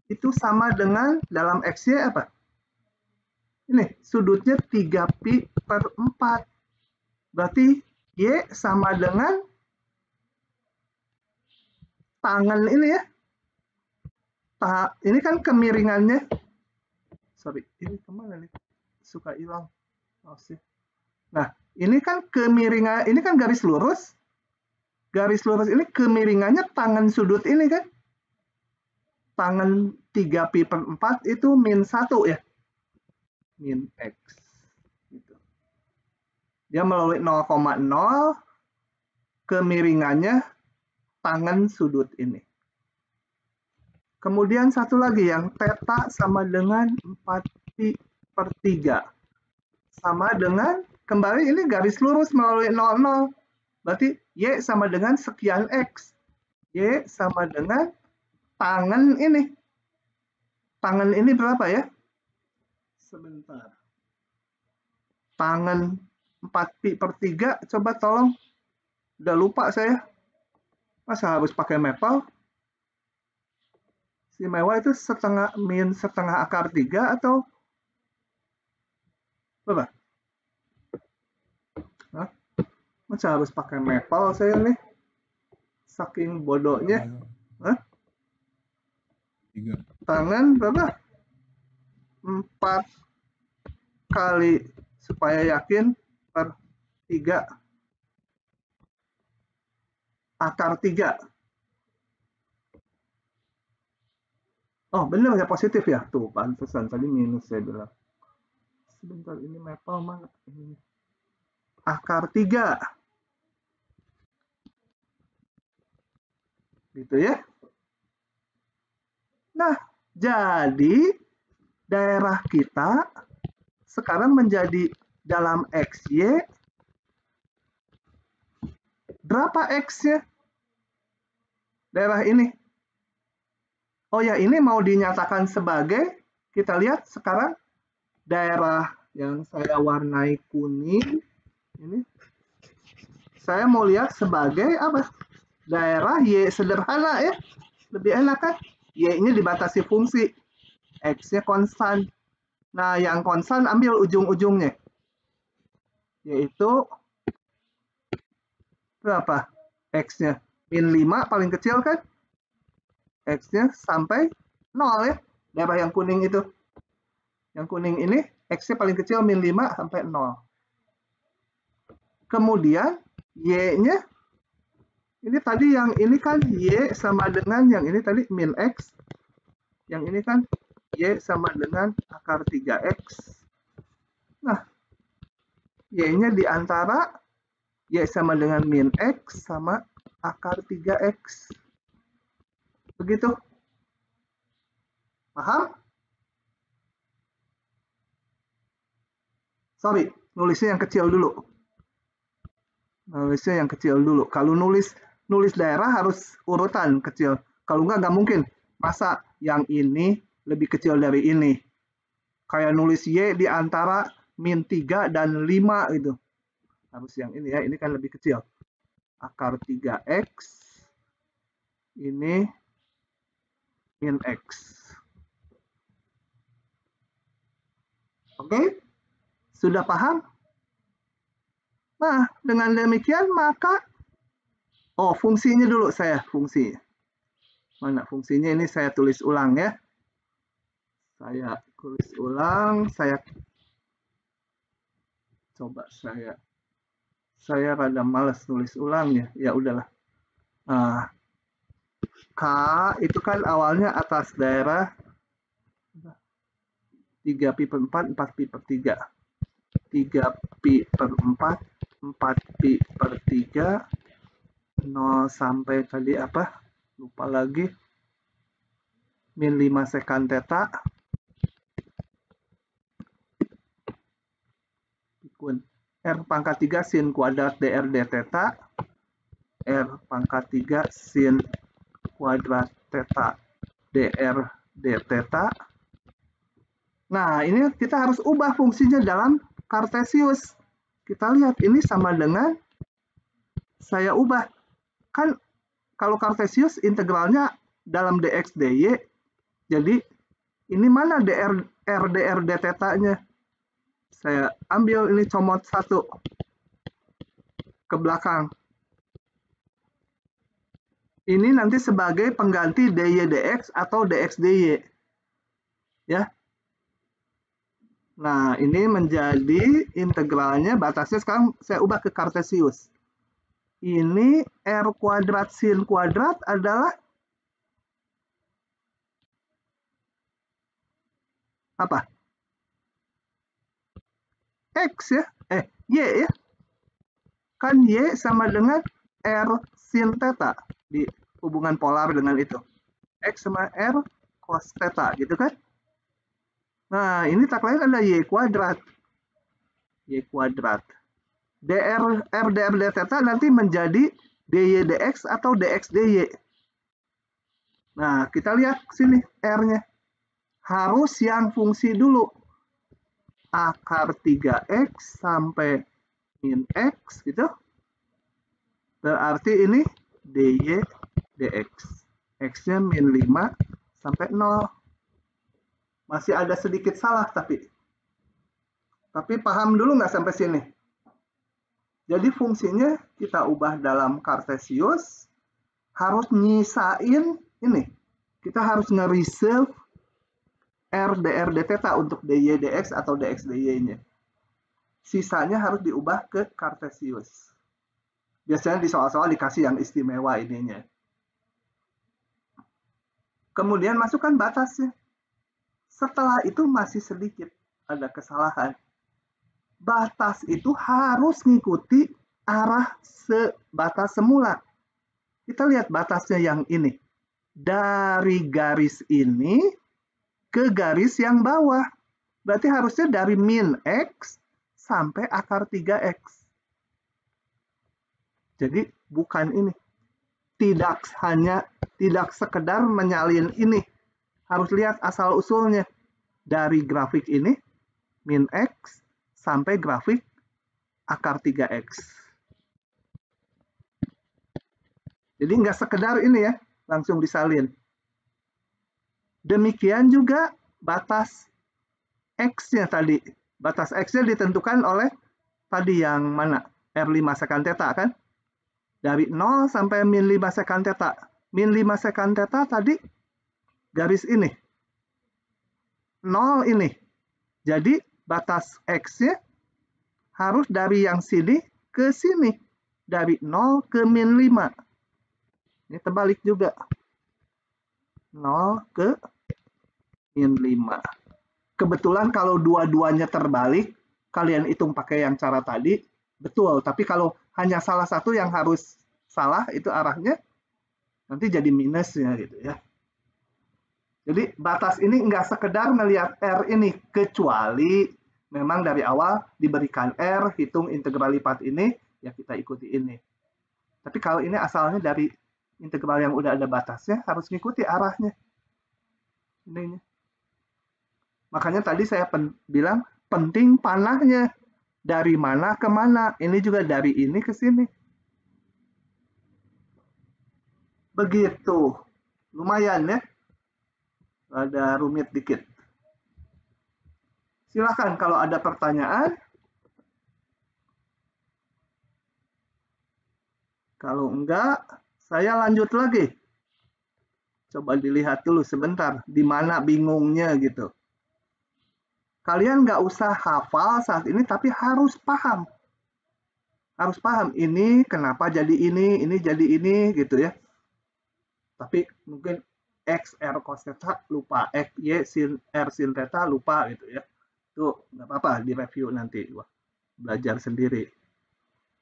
Itu sama dengan dalam XY apa? Ini, sudutnya 3pi per 4. Berarti Y sama dengan tangan ini ya. Ini kan kemiringannya. Sorry, ini kemana nih? Suka hilang. Nah, ini kan kemiringan, ini kan garis lurus. Garis lurus ini kemiringannya tangan sudut ini kan. Tangan 3pi per 4 itu min 1 ya. Min X. Gitu. Dia melalui 0,0, kemiringannya tangan sudut ini. Kemudian satu lagi yang theta sama dengan 4pi per 3. Sama dengan, kembali ini garis lurus melalui 0,0. Berarti Y sama dengan sekian X. Y sama dengan tangan ini. Tangan ini berapa ya? Sebentar. Tangan 4pi per 3, coba tolong. Udah lupa saya. Masa harus pakai maple? Si mewah itu min setengah akar 3 atau berapa? Hah? Masa harus pakai maple saya nih? Saking bodohnya. Hah? 3. Tangan berapa? 4 kali supaya yakin per 3 akar 3. Oh, benar ya, positif ya? Tuh, pantesan tadi minus saya bilang. Sebentar, ini maple mana? Ini. Akar 3. Gitu ya. Nah, jadi daerah kita sekarang menjadi dalam XY. Berapa X-nya? Daerah ini. Oh ya, ini mau dinyatakan sebagai, kita lihat sekarang, daerah yang saya warnai kuning, ini, saya mau lihat sebagai apa? Daerah Y sederhana ya, lebih enak kan? Y-nya dibatasi fungsi, X-nya konstan. Nah, yang konstan ambil ujung-ujungnya, yaitu berapa? X-nya min 5 paling kecil kan? X-nya sampai 0 ya, daerah yang kuning itu. Yang kuning ini, X-nya paling kecil min 5 sampai 0. Kemudian, Y-nya, ini tadi yang ini kan Y sama dengan yang ini tadi min X. Yang ini kan Y sama dengan akar 3X. Nah, Y-nya di antara Y sama dengan min X sama akar 3X. Begitu? Paham? Sorry, nulisnya yang kecil dulu. Nulisnya yang kecil dulu. Kalau nulis daerah harus urutan kecil. Kalau nggak mungkin. Masa yang ini lebih kecil dari ini? Kayak nulis Y di antara min 3 dan 5 gitu. Harus yang ini ya. Ini kan lebih kecil. Akar 3X. Ini min X. Oke? Sudah paham? Nah, dengan demikian maka, fungsinya dulu saya, fungsinya. Mana fungsinya ini saya tulis ulang ya. Saya tulis ulang, saya coba saya rada malas tulis ulang ya. Ya udahlah. Nah, K itu kan awalnya atas daerah 3pi per 4, 4pi per 3. 3pi per 4, 4pi per 3, 0 sampai tadi apa? Lupa lagi. Min 5 sekant theta. Pikun. R pangkat 3 sin kuadrat dr d theta, R pangkat 3 sin kuadrat theta dr d theta. Nah, ini kita harus ubah fungsinya dalam Cartesius. Kita lihat ini sama dengan saya ubah. Kan kalau Cartesius integralnya dalam dx dy, jadi ini mana dr d theta-nya? Saya ambil ini comot satu ke belakang. Ini nanti sebagai pengganti dy dx atau dx dy. Ya. Nah, ini menjadi integralnya, batasnya sekarang saya ubah ke Cartesius. Ini R kuadrat sin kuadrat adalah apa? X ya? Y ya? Kan Y sama dengan R sin theta di hubungan polar dengan itu. X sama R cos theta gitu kan? Nah, ini tak lain ada Y kuadrat. Y kuadrat. dr d theta nanti menjadi dy dx atau dx dy. Nah, kita lihat sini R-nya. Harus yang fungsi dulu. Akar 3x sampai min x gitu. Berarti ini dy dx. X-nya min 5 sampai 0. Masih ada sedikit salah tapi paham dulu nggak sampai sini? Jadi fungsinya kita ubah dalam Cartesius, harus nyisain ini. Kita harus nge-reserve R dr d theta untuk dy dx atau dx dy-nya. Sisanya harus diubah ke Cartesius. Biasanya di soal-soal dikasih yang istimewa ininya. Kemudian masukkan batasnya. Setelah itu masih sedikit ada kesalahan. Batas itu harus mengikuti arah batas semula. Kita lihat batasnya yang ini. Dari garis ini ke garis yang bawah. Berarti harusnya dari min X sampai akar 3X. Jadi bukan ini. Tidak sekedar menyalin ini. Harus lihat asal-usulnya. Dari grafik ini, min X, sampai grafik akar 3X. Jadi nggak sekedar ini ya, langsung disalin. Demikian juga batas X-nya tadi. Batas X-nya ditentukan oleh tadi yang mana? R5 sekant theta kan? Dari 0 sampai min 5 sekant theta. Min 5 sekant theta tadi garis ini. 0 ini. Jadi batas X-nya harus dari yang sini ke sini. Dari 0 ke min 5. Ini terbalik juga. 0 ke min 5. Kebetulan kalau dua-duanya terbalik, kalian hitung pakai yang cara tadi, betul. Tapi kalau hanya salah satu yang harus salah, itu arahnya, nanti jadi minusnya gitu ya. Jadi batas ini nggak sekedar melihat R ini, kecuali memang dari awal diberikan R, hitung integral lipat ini, ya kita ikuti ini. Tapi kalau ini asalnya dari integral yang udah ada batasnya, harus ngikuti arahnya. Ini. Makanya tadi saya bilang penting panahnya. Dari mana ke mana. Ini juga dari ini ke sini. Begitu. Lumayan ya. Ada rumit dikit. Silakan kalau ada pertanyaan. Kalau enggak, saya lanjut lagi. Coba dilihat dulu sebentar. Di mana bingungnya gitu. Kalian nggak usah hafal saat ini, tapi harus paham. Harus paham, ini kenapa jadi ini jadi ini, gitu ya. Tapi mungkin X, R, cos theta, lupa. X, Y, sin, R, sin theta, lupa gitu ya. Itu nggak apa-apa, direview nanti. Wah, belajar sendiri.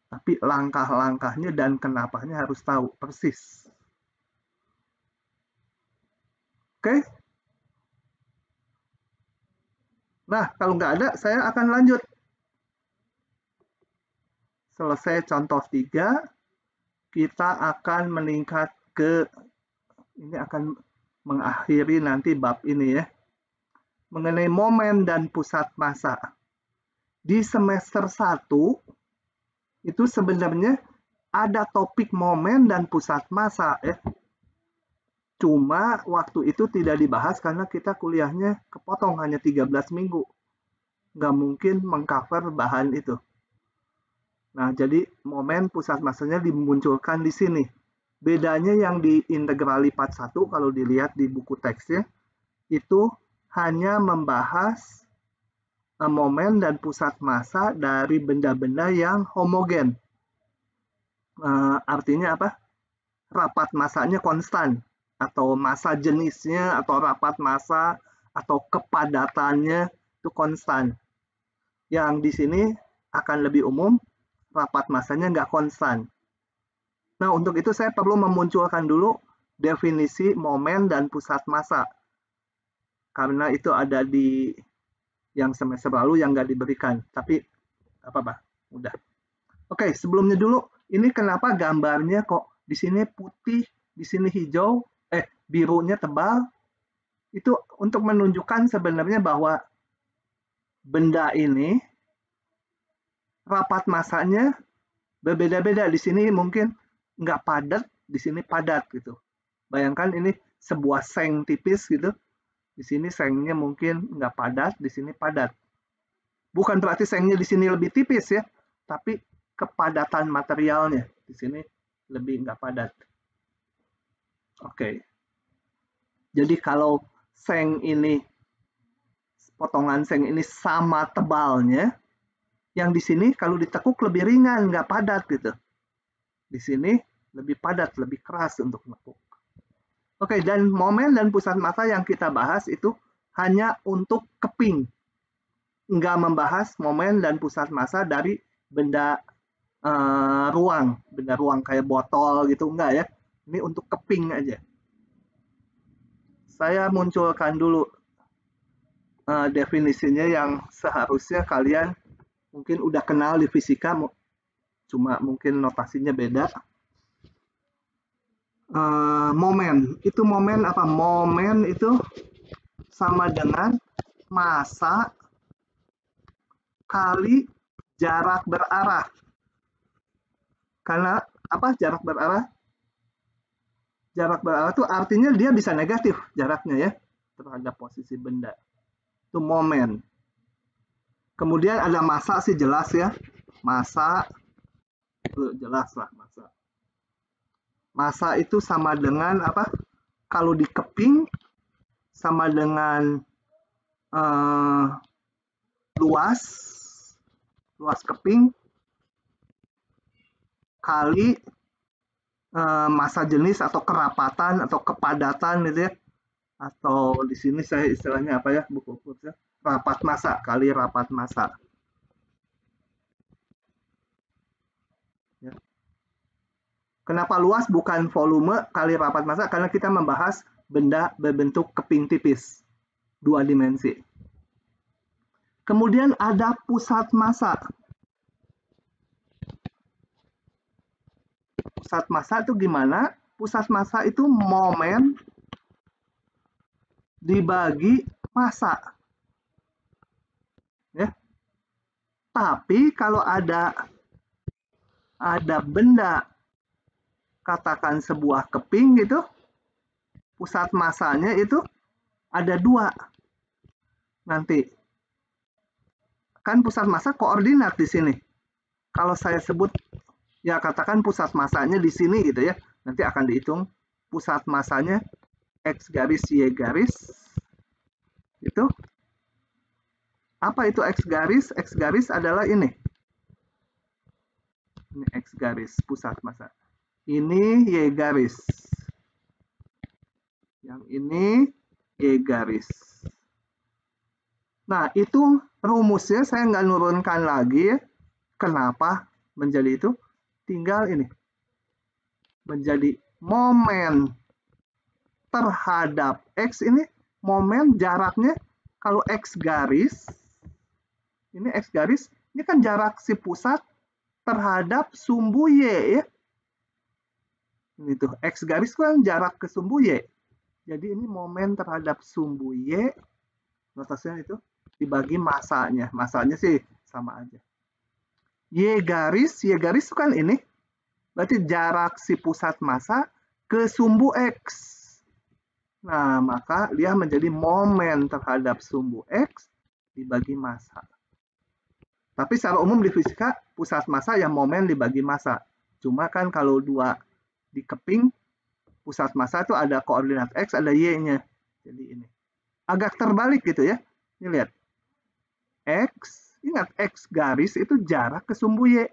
Tapi langkah-langkahnya dan kenapanya harus tahu persis. Oke? Nah, kalau nggak ada, saya akan lanjut. selesai contoh 3, kita akan meningkat ke, ini akan mengakhiri nanti bab ini ya, mengenai momen dan pusat massa. Di semester 1, itu sebenarnya ada topik momen dan pusat massa ya. Cuma waktu itu tidak dibahas karena kita kuliahnya kepotong hanya 13 minggu. Nggak mungkin mengcover bahan itu. Nah, jadi momen pusat massanya dimunculkan di sini. Bedanya yang di integrali part 1, kalau dilihat di buku teksnya, itu hanya membahas momen dan pusat massa dari benda-benda yang homogen. Artinya apa? Rapat massanya konstan, atau massa jenisnya, atau rapat massa, atau kepadatannya itu konstan. Yang di sini akan lebih umum, rapat massanya nggak konstan. Nah, untuk itu saya perlu memunculkan dulu definisi momen dan pusat massa. Karena itu ada di yang semester lalu yang nggak diberikan. Tapi apa-apa, udah. Oke, sebelumnya dulu, ini kenapa gambarnya kok di sini putih, di sini hijau, birunya tebal. Itu untuk menunjukkan sebenarnya bahwa benda ini rapat massanya berbeda-beda. Di sini mungkin nggak padat, di sini padat gitu. Bayangkan ini sebuah seng tipis gitu. Di sini sengnya mungkin nggak padat, di sini padat. Bukan berarti sengnya di sini lebih tipis ya, tapi kepadatan materialnya di sini lebih nggak padat. Oke. Jadi kalau seng ini, potongan seng ini sama tebalnya, yang di sini kalau ditekuk lebih ringan, nggak padat gitu. Di sini lebih padat, lebih keras untuk menekuk. Oke, dan momen dan pusat massa yang kita bahas itu hanya untuk keping. Nggak membahas momen dan pusat massa dari benda ruang. Benda ruang kayak botol gitu, enggak ya. Ini untuk keping aja. Saya munculkan dulu definisinya yang seharusnya kalian mungkin udah kenal di fisika, cuma mungkin notasinya beda. Momen, itu momen apa? Momen itu sama dengan massa kali jarak berarah. Karena apa jarak berarah? Jarak berarah itu artinya dia bisa negatif jaraknya ya terhadap posisi benda. Itu momen. Kemudian ada massa sih jelas ya. Massa itu jelas lah massa. Massa itu sama dengan apa? Kalau dikeping sama dengan luas keping kali massa jenis atau kerapatan atau kepadatan gitu ya. Atau di sini saya istilahnya apa ya buku ya? Rapat massa kali rapat massa. Ya. Kenapa luas bukan volume kali rapat massa? Karena kita membahas benda berbentuk keping tipis, 2 dimensi. Kemudian ada pusat massa. Pusat massa itu gimana? Pusat massa itu momen dibagi massa. Ya. Tapi kalau ada benda, katakan sebuah keping gitu, pusat massanya itu ada 2. Nanti kan pusat massa koordinat di sini. Kalau saya sebut ya katakan pusat massanya di sini gitu ya. Nanti akan dihitung pusat massanya X garis Y garis. Itu apa itu X garis? X garis adalah ini. Ini X garis pusat massa. Ini Y garis. Yang ini Y garis. Nah, itu rumusnya saya nggak nurunkan lagi. Kenapa menjadi itu? Tinggal ini. Menjadi momen terhadap X ini. Momen jaraknya kalau X garis. Ini X garis. Ini kan jarak si pusat terhadap sumbu Y ya. Ini tuh, X garis kan jarak ke sumbu Y. Jadi ini momen terhadap sumbu Y, notasinya itu, dibagi masanya. Masanya sih sama aja. Y garis itu kan ini. Berarti jarak si pusat massa ke sumbu X. Nah, maka dia menjadi momen terhadap sumbu X dibagi massa. Tapi secara umum di fisika, pusat massa ya momen dibagi massa. Cuma kan kalau dua di keping, pusat massa itu ada koordinat X, ada Y-nya. Jadi ini. Agak terbalik gitu ya. Ini lihat. X, ingat X garis itu jarak ke sumbu Y.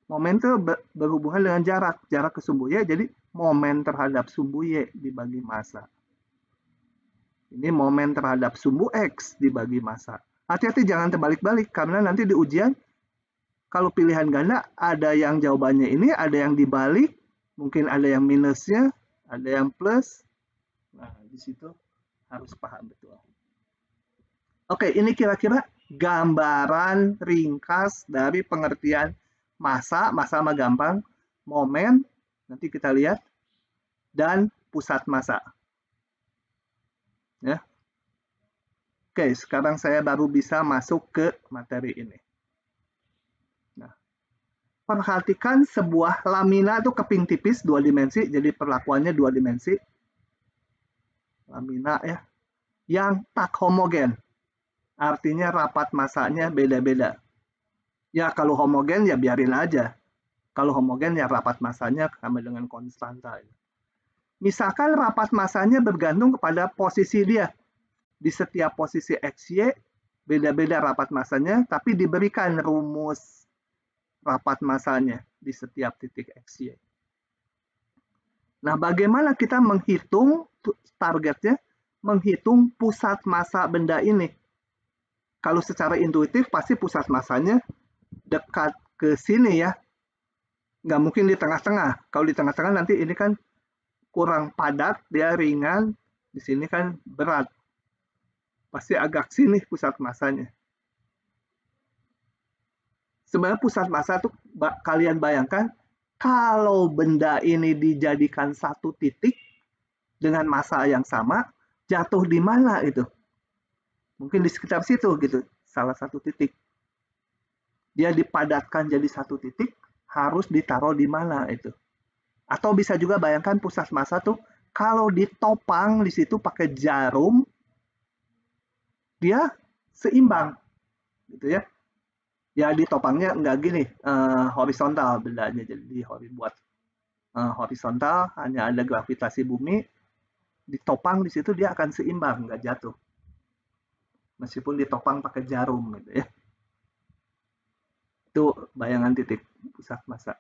Momen itu berhubungan dengan jarak ke sumbu Y, jadi momen terhadap sumbu Y dibagi massa. Ini momen terhadap sumbu X dibagi massa. Hati-hati jangan terbalik-balik, karena nanti di ujian, kalau pilihan ganda, ada yang jawabannya ini, ada yang dibalik, mungkin ada yang minusnya, ada yang plus. Nah, di situ harus paham betul. Oke, ini kira-kira gambaran ringkas dari pengertian massa mah gampang, momen, nanti kita lihat, dan pusat massa. Ya. Oke, sekarang saya baru bisa masuk ke materi ini. Nah, perhatikan sebuah lamina itu keping tipis 2 dimensi, jadi perlakuannya 2 dimensi. Lamina ya, yang tak homogen. Artinya rapat massanya beda-beda. Ya kalau homogen ya biarin aja. Kalau homogen ya rapat massanya sama dengan konstanta. Misalkan rapat massanya bergantung kepada posisi dia. Di setiap posisi XY beda-beda rapat massanya, tapi diberikan rumus rapat massanya di setiap titik XY. Nah, bagaimana kita menghitung targetnya? Menghitung pusat massa benda ini. Kalau secara intuitif pasti pusat massanya dekat ke sini ya. Nggak mungkin di tengah-tengah. Kalau di tengah-tengah nanti ini kan kurang padat, dia ringan. Di sini kan berat. Pasti agak sini pusat massanya. Sebenarnya pusat massa itu kalian bayangkan, kalau benda ini dijadikan satu titik dengan massa yang sama, jatuh di mana itu? Mungkin di sekitar situ gitu, salah satu titik. Dia dipadatkan jadi satu titik, harus ditaruh di mana itu? Atau bisa juga bayangkan pusat massa tuh kalau ditopang di situ pakai jarum, dia seimbang, gitu ya. Ya ditopangnya nggak gini, horizontal bendanya, jadi buat horizontal, hanya ada gravitasi bumi, ditopang di situ dia akan seimbang, nggak jatuh. Meskipun ditopang pakai jarum, gitu ya. Itu bayangan titik pusat massa.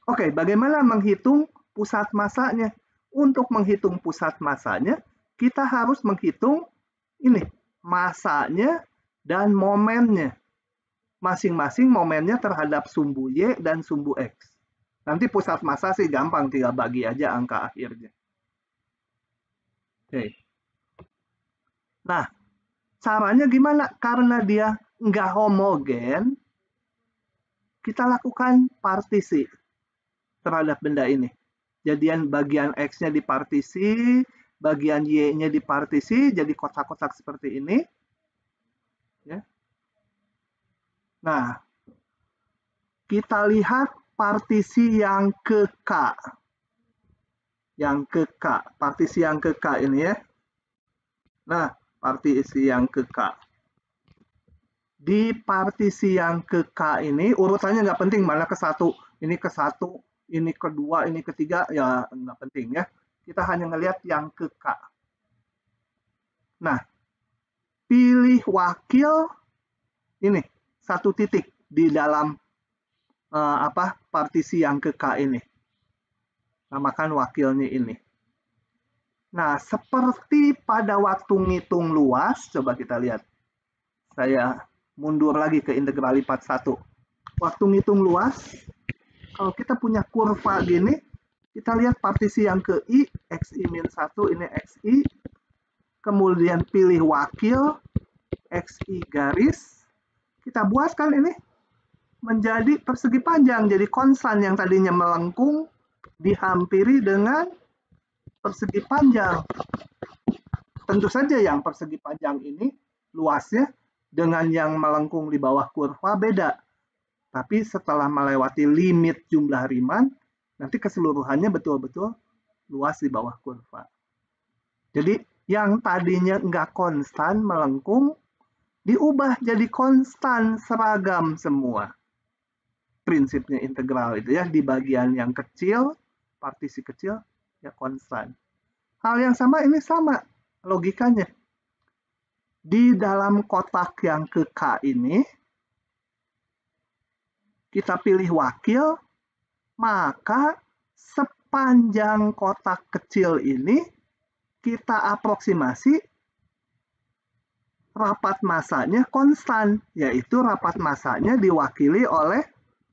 Oke, bagaimana menghitung pusat massanya? Untuk menghitung pusat massanya, kita harus menghitung ini, massanya dan momennya. Masing-masing momennya terhadap sumbu Y dan sumbu X. Nanti pusat massa sih gampang, tinggal bagi aja angka akhirnya. Oke. Nah, caranya gimana? Karena dia nggak homogen, kita lakukan partisi terhadap benda ini. Jadian bagian X-nya dipartisi, bagian Y-nya dipartisi, jadi kotak-kotak seperti ini. Ya. Nah, kita lihat partisi yang ke K. Yang ke K, partisi yang ke K ini ya. Nah, partisi yang ke K. Di partisi yang ke K ini, urutannya nggak penting, mana ke satu, ini ke satu, ini kedua, ini ketiga, ya nggak penting ya. Kita hanya ngelihat yang ke K. Nah, pilih wakil ini, satu titik di dalam partisi yang ke K ini. Namakan wakilnya ini. Nah, seperti pada waktu ngitung luas, coba kita lihat. Saya mundur lagi ke integral lipat 1. Waktu ngitung luas, kalau kita punya kurva gini, kita lihat partisi yang ke I, XI-1, ini XI. Kemudian pilih wakil, XI garis. Kita buatkan ini. menjadi persegi panjang. Jadi konstan yang tadinya melengkung dihampiri dengan persegi panjang. Tentu saja yang persegi panjang ini luasnya dengan yang melengkung di bawah kurva beda. Tapi setelah melewati limit jumlah Riemann, nanti keseluruhannya betul-betul luas di bawah kurva. Jadi yang tadinya nggak konstan melengkung, diubah jadi konstan seragam semua. Prinsipnya integral itu ya, di bagian yang kecil, partisi kecil, ya konstan. Hal yang sama ini sama logikanya. Di dalam kotak yang ke K ini, kita pilih wakil, maka sepanjang kotak kecil ini kita aproksimasi rapat masanya konstan, yaitu rapat masanya diwakili oleh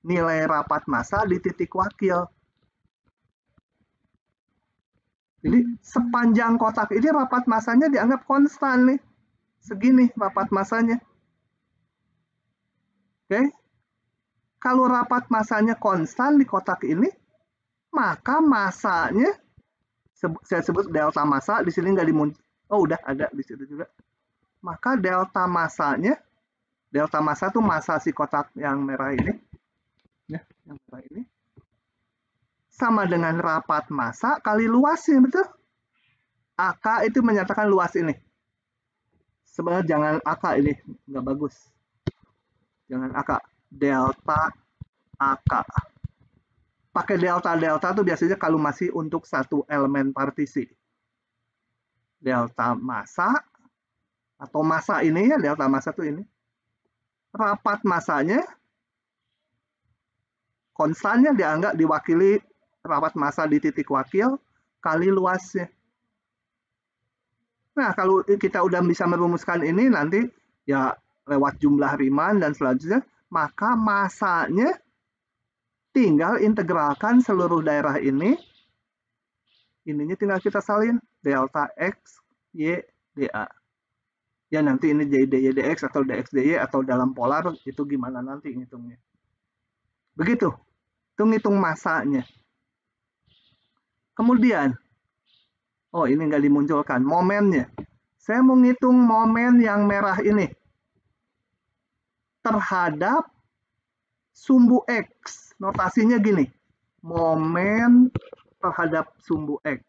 nilai rapat massa di titik wakil. Jadi sepanjang kotak ini rapat massanya dianggap konstan nih. Segini rapat massanya. Oke. Kalau rapat massanya konstan di kotak ini, maka massanya saya sebut delta massa, di sini nggak dimuncul. Oh, udah ada di situ juga. Maka delta massanya, delta massa itu massa si kotak yang merah ini. Ya, yang merah ini sama dengan rapat massa kali luasnya, betul? AK itu menyatakan luas ini. Sebenarnya jangan AK ini, nggak bagus. Jangan AK, delta AK. Pakai delta tuh biasanya kalau masih untuk satu elemen partisi. Delta massa atau massa ini ya, delta massa tuh ini. Rapat massanya konstannya dianggap diwakili rapat massa di titik wakil kali luasnya. Nah, kalau kita udah bisa merumuskan ini nanti ya lewat jumlah Riemann dan selanjutnya, maka massanya tinggal integralkan seluruh daerah ini. Ininya tinggal kita salin delta X, Y, dA. Ya nanti ini dy dx atau dx dy atau dalam polar itu gimana nanti ngitungnya. Begitu. Itu ngitung massanya. Kemudian, oh ini nggak dimunculkan, momennya. Saya mau ngitung momen yang merah ini terhadap sumbu X. Notasinya gini, momen terhadap sumbu X.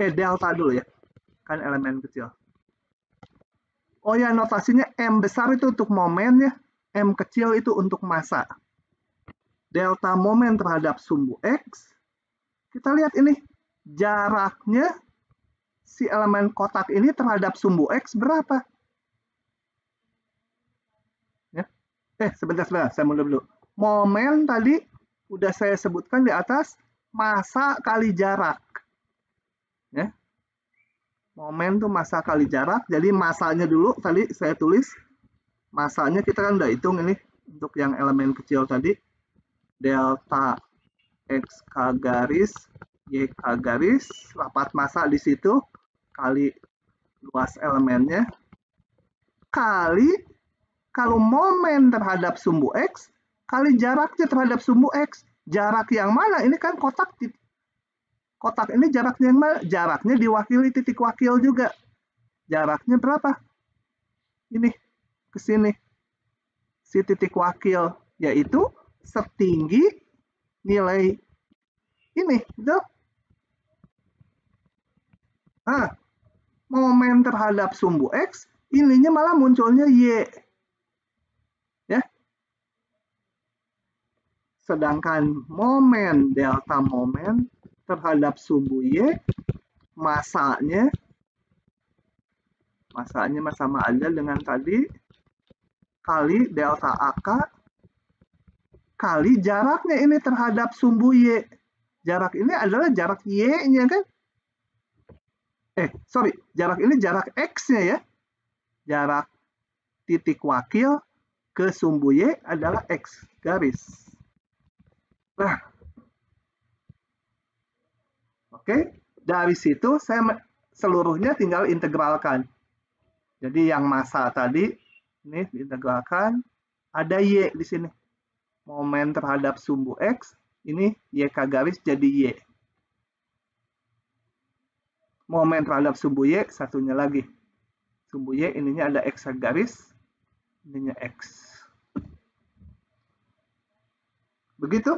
Delta dulu ya, kan elemen kecil. Oh ya, notasinya M besar itu untuk momen ya, M kecil itu untuk massa. Delta momen terhadap sumbu X, kita lihat ini, jaraknya si elemen kotak ini terhadap sumbu X berapa? Ya. Sebentar, saya mundur dulu. Momen tadi udah saya sebutkan di atas, massa kali jarak. Ya. Momen tuh massa kali jarak, jadi massanya dulu tadi saya tulis, massanya kita kan udah hitung ini, untuk yang elemen kecil tadi, delta XK garis, YK garis, rapat massa di situ, kali luas elemennya, kali kalau momen terhadap sumbu X, kali jaraknya terhadap sumbu X. Jarak yang mana? Ini kan kotak ini jaraknya yang mana? Jaraknya diwakili titik wakil juga. Jaraknya berapa? Ini, ke sini. Si titik wakil, yaitu setinggi nilai ini. Betul? Nah, momen terhadap sumbu X, ininya malah munculnya Y. Ya. Sedangkan momen, delta momen terhadap sumbu Y, massanya sama aja dengan tadi, kali delta AK, kali jaraknya ini terhadap sumbu Y. Jarak ini adalah jarak Y-nya kan? Jarak ini jarak X-nya ya. Jarak titik wakil ke sumbu Y adalah X garis. Nah, oke, dari situ saya seluruhnya tinggal integralkan. Jadi yang massa tadi ini diintegralkan, ada Y di sini. momen terhadap sumbu X, ini YK garis jadi Y. Momen terhadap sumbu Y, satunya lagi. Sumbu Y, ininya ada X garis, ininya X. Begitu.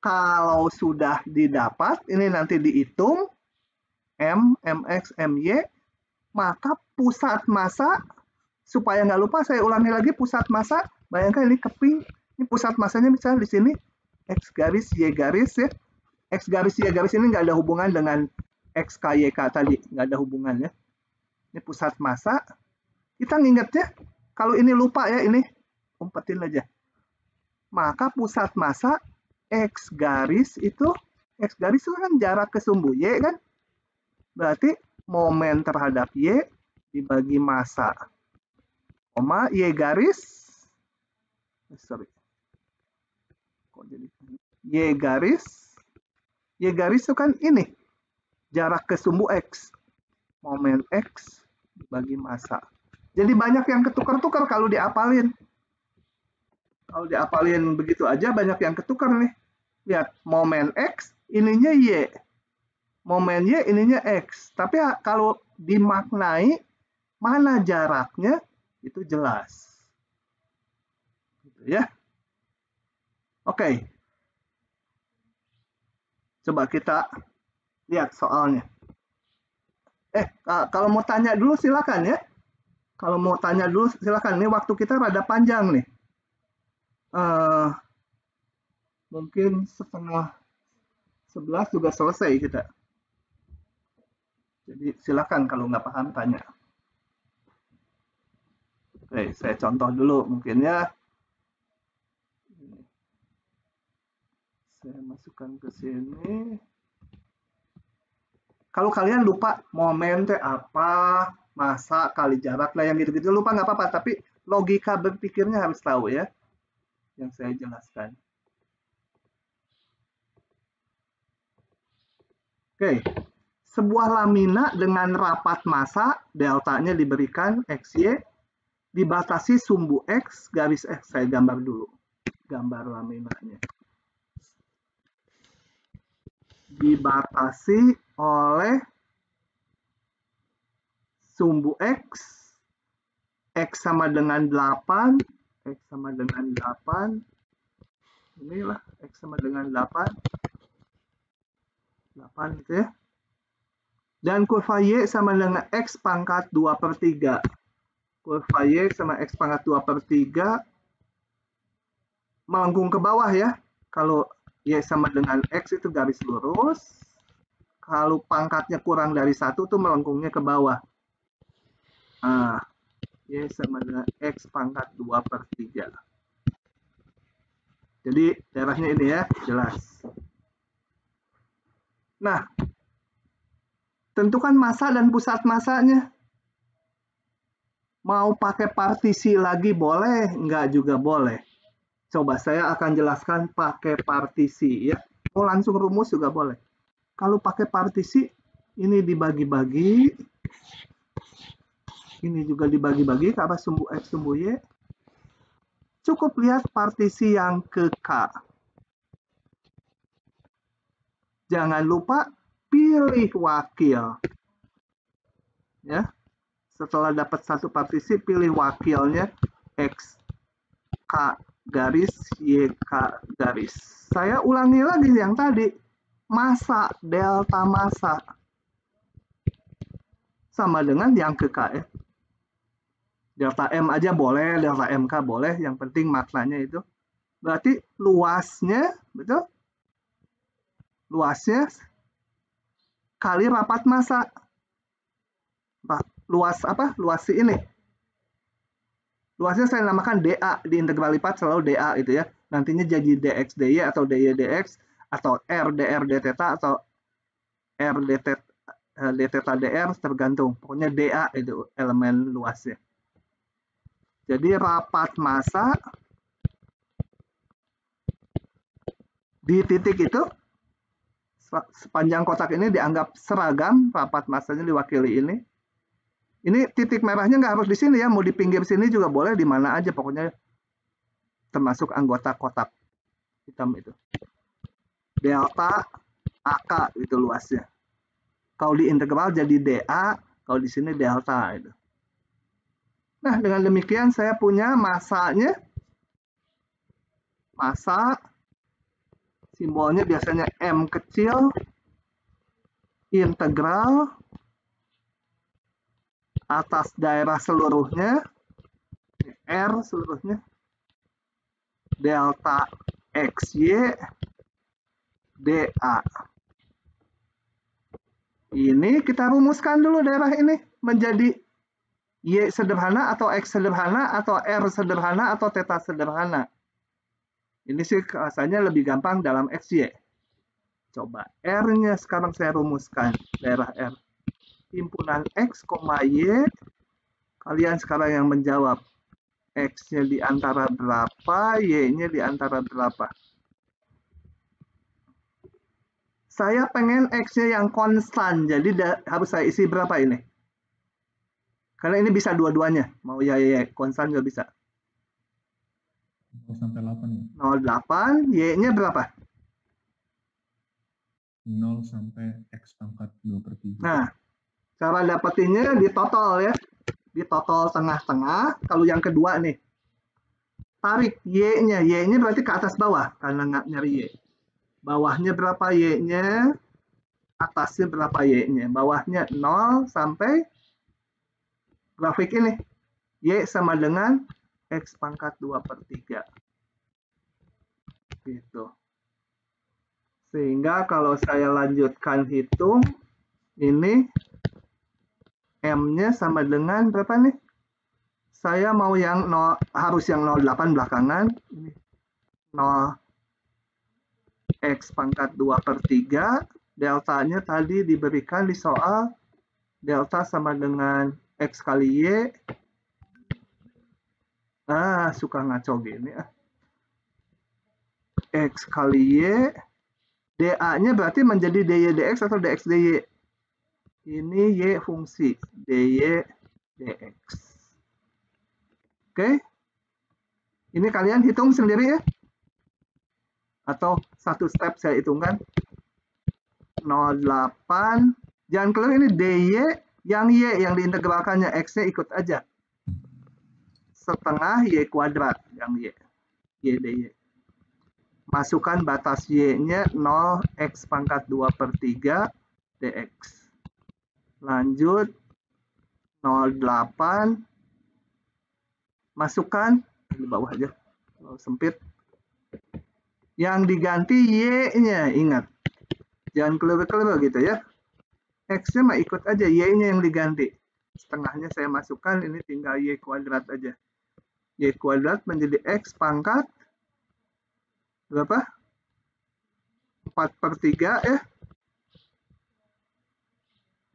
Kalau sudah didapat, ini nanti dihitung, M, MX, MY, maka pusat massa, supaya nggak lupa saya ulangi lagi pusat massa, bayangkan ini keping, ini pusat massanya misalnya di sini, X garis, Y garis ya. X garis, Y garis ini nggak ada hubungan dengan XK, YK tadi, nggak ada hubungannya. Ini pusat massa, kita ngingetnya, kalau ini lupa ya, ini umpetin aja. Maka pusat massa X garis itu kan jarak ke sumbu Y kan? Berarti momen terhadap Y dibagi massa. Koma Y garis. Sorry. Kok jadi Y garis. Y garis itu kan ini. Jarak ke sumbu X. Momen X dibagi massa. Jadi banyak yang ketukar-tukar kalau diapalin. Kalau diapalin begitu aja banyak yang ketukar nih. Lihat, momen X, ininya Y. Momen Y, ininya X. Tapi kalau dimaknai, mana jaraknya, itu jelas. Gitu ya. Oke. Coba kita lihat soalnya. Kalau mau tanya dulu silakan ya. Kalau mau tanya dulu silakan. Ini waktu kita rada panjang nih. Mungkin setengah 11 juga selesai kita. Jadi silakan kalau nggak paham tanya. Oke, saya contoh dulu mungkin ya. Saya masukkan ke sini. Kalau kalian lupa momen teh apa, massa kali jarak lah yang gitu-gitu lupa nggak apa-apa, tapi logika berpikirnya harus tahu ya. Yang saya jelaskan. Oke, sebuah lamina dengan rapat massa, deltanya diberikan XY, dibatasi sumbu X, garis X, saya gambar dulu. Gambar laminanya. Dibatasi oleh sumbu X, X sama dengan 8, X sama dengan 8, inilah X sama dengan 8 gitu ya. Dan kurva Y sama dengan X pangkat 2/3. Kurva Y sama X pangkat 2/3 melengkung ke bawah ya. Kalau Y sama dengan X itu garis lurus. Kalau pangkatnya kurang dari 1 tuh melengkungnya ke bawah. Nah, Y sama dengan X pangkat 2/3. Jadi daerahnya ini ya, jelas. Nah, tentukan massa dan pusat massanya. Mau pakai partisi lagi boleh, enggak juga boleh. Coba saya akan jelaskan pakai partisi ya. Mau langsung rumus juga boleh. Kalau pakai partisi, ini dibagi-bagi. Ini juga dibagi-bagi ke arah sumbu X, sumbu Y. Cukup lihat partisi yang ke K. Jangan lupa pilih wakil. Ya. Setelah dapat satu partisi, pilih wakilnya X, K garis, Y, K garis. Saya ulangi lagi yang tadi. Massa, delta massa. Sama dengan yang ke K ya. Delta M aja boleh, delta MK boleh. Yang penting maknanya itu. Berarti luasnya, betul? Luasnya kali rapat massa. Luas apa? Luas si ini. Luasnya saya namakan DA, di integral lipat selalu DA itu ya. Nantinya jadi DX DY atau DY DX atau R DR D theta atau R D theta DR tergantung. Pokoknya DA itu elemen luasnya. Jadi rapat massa di titik itu sepanjang kotak ini dianggap seragam, rapat massanya diwakili ini. Ini titik merahnya nggak harus di sini ya, mau di pinggir sini juga boleh, di mana aja pokoknya termasuk anggota kotak hitam itu. Delta AK itu luasnya. Kalau di integral jadi DA, kalau di sini delta itu. Nah, dengan demikian saya punya masanya. Massa simbolnya biasanya M kecil, integral atas daerah seluruhnya, R seluruhnya, delta XY DA. Ini kita rumuskan dulu daerah ini menjadi Y sederhana atau X sederhana atau R sederhana atau theta sederhana. Ini sih rasanya lebih gampang dalam XY. Coba R-nya sekarang saya rumuskan daerah R. Himpunan X, Y. Kalian sekarang yang menjawab. X-nya di antara berapa, Y-nya di antara berapa. Saya pengen X-nya yang konstan, jadi harus saya isi berapa ini? Karena ini bisa dua-duanya. Mau ya konstan juga bisa. 0 sampai 8. 0,8, Y-nya berapa? 0 sampai X pangkat 2/3. Nah, cara dapetinnya di total ya. Di total tengah-tengah. Kalau yang kedua nih. Tarik Y-nya. Y-nya berarti ke atas bawah. Karena nggak nyari Y. Bawahnya berapa Y-nya? Atasnya berapa Y-nya? Bawahnya 0 sampai grafik ini. Y sama dengan X pangkat 2/3. Gitu. Sehingga kalau saya lanjutkan hitung, ini M-nya sama dengan berapa nih? Saya mau yang 0, harus yang 0,8 belakangan. Ini 0 X pangkat 2/3. Deltanya tadi diberikan di soal. Delta sama dengan X kali Y. Suka ngaco gini. X kali Y. DA-nya berarti menjadi DY DX atau DX DY. Ini Y fungsi. DY DX. Oke. Ini kalian hitung sendiri ya. Atau satu step saya hitungkan. 0,8. Jangan keliru ini DY. Yang Y yang diintegralkannya. X-nya ikut aja. Setengah Y kuadrat. Yang Y. Y DY. Masukkan batas Y-nya 0 X pangkat 2/3 DX. Lanjut 0,8. Masukkan di bawah aja. Kalau sempit. Yang diganti Y-nya, ingat. Jangan keliru-keliru gitu ya. X-nya mah ikut aja, Y-nya yang diganti. Setengahnya saya masukkan, ini tinggal Y kuadrat aja. Y kuadrat menjadi X pangkat berapa? 4/3 ya.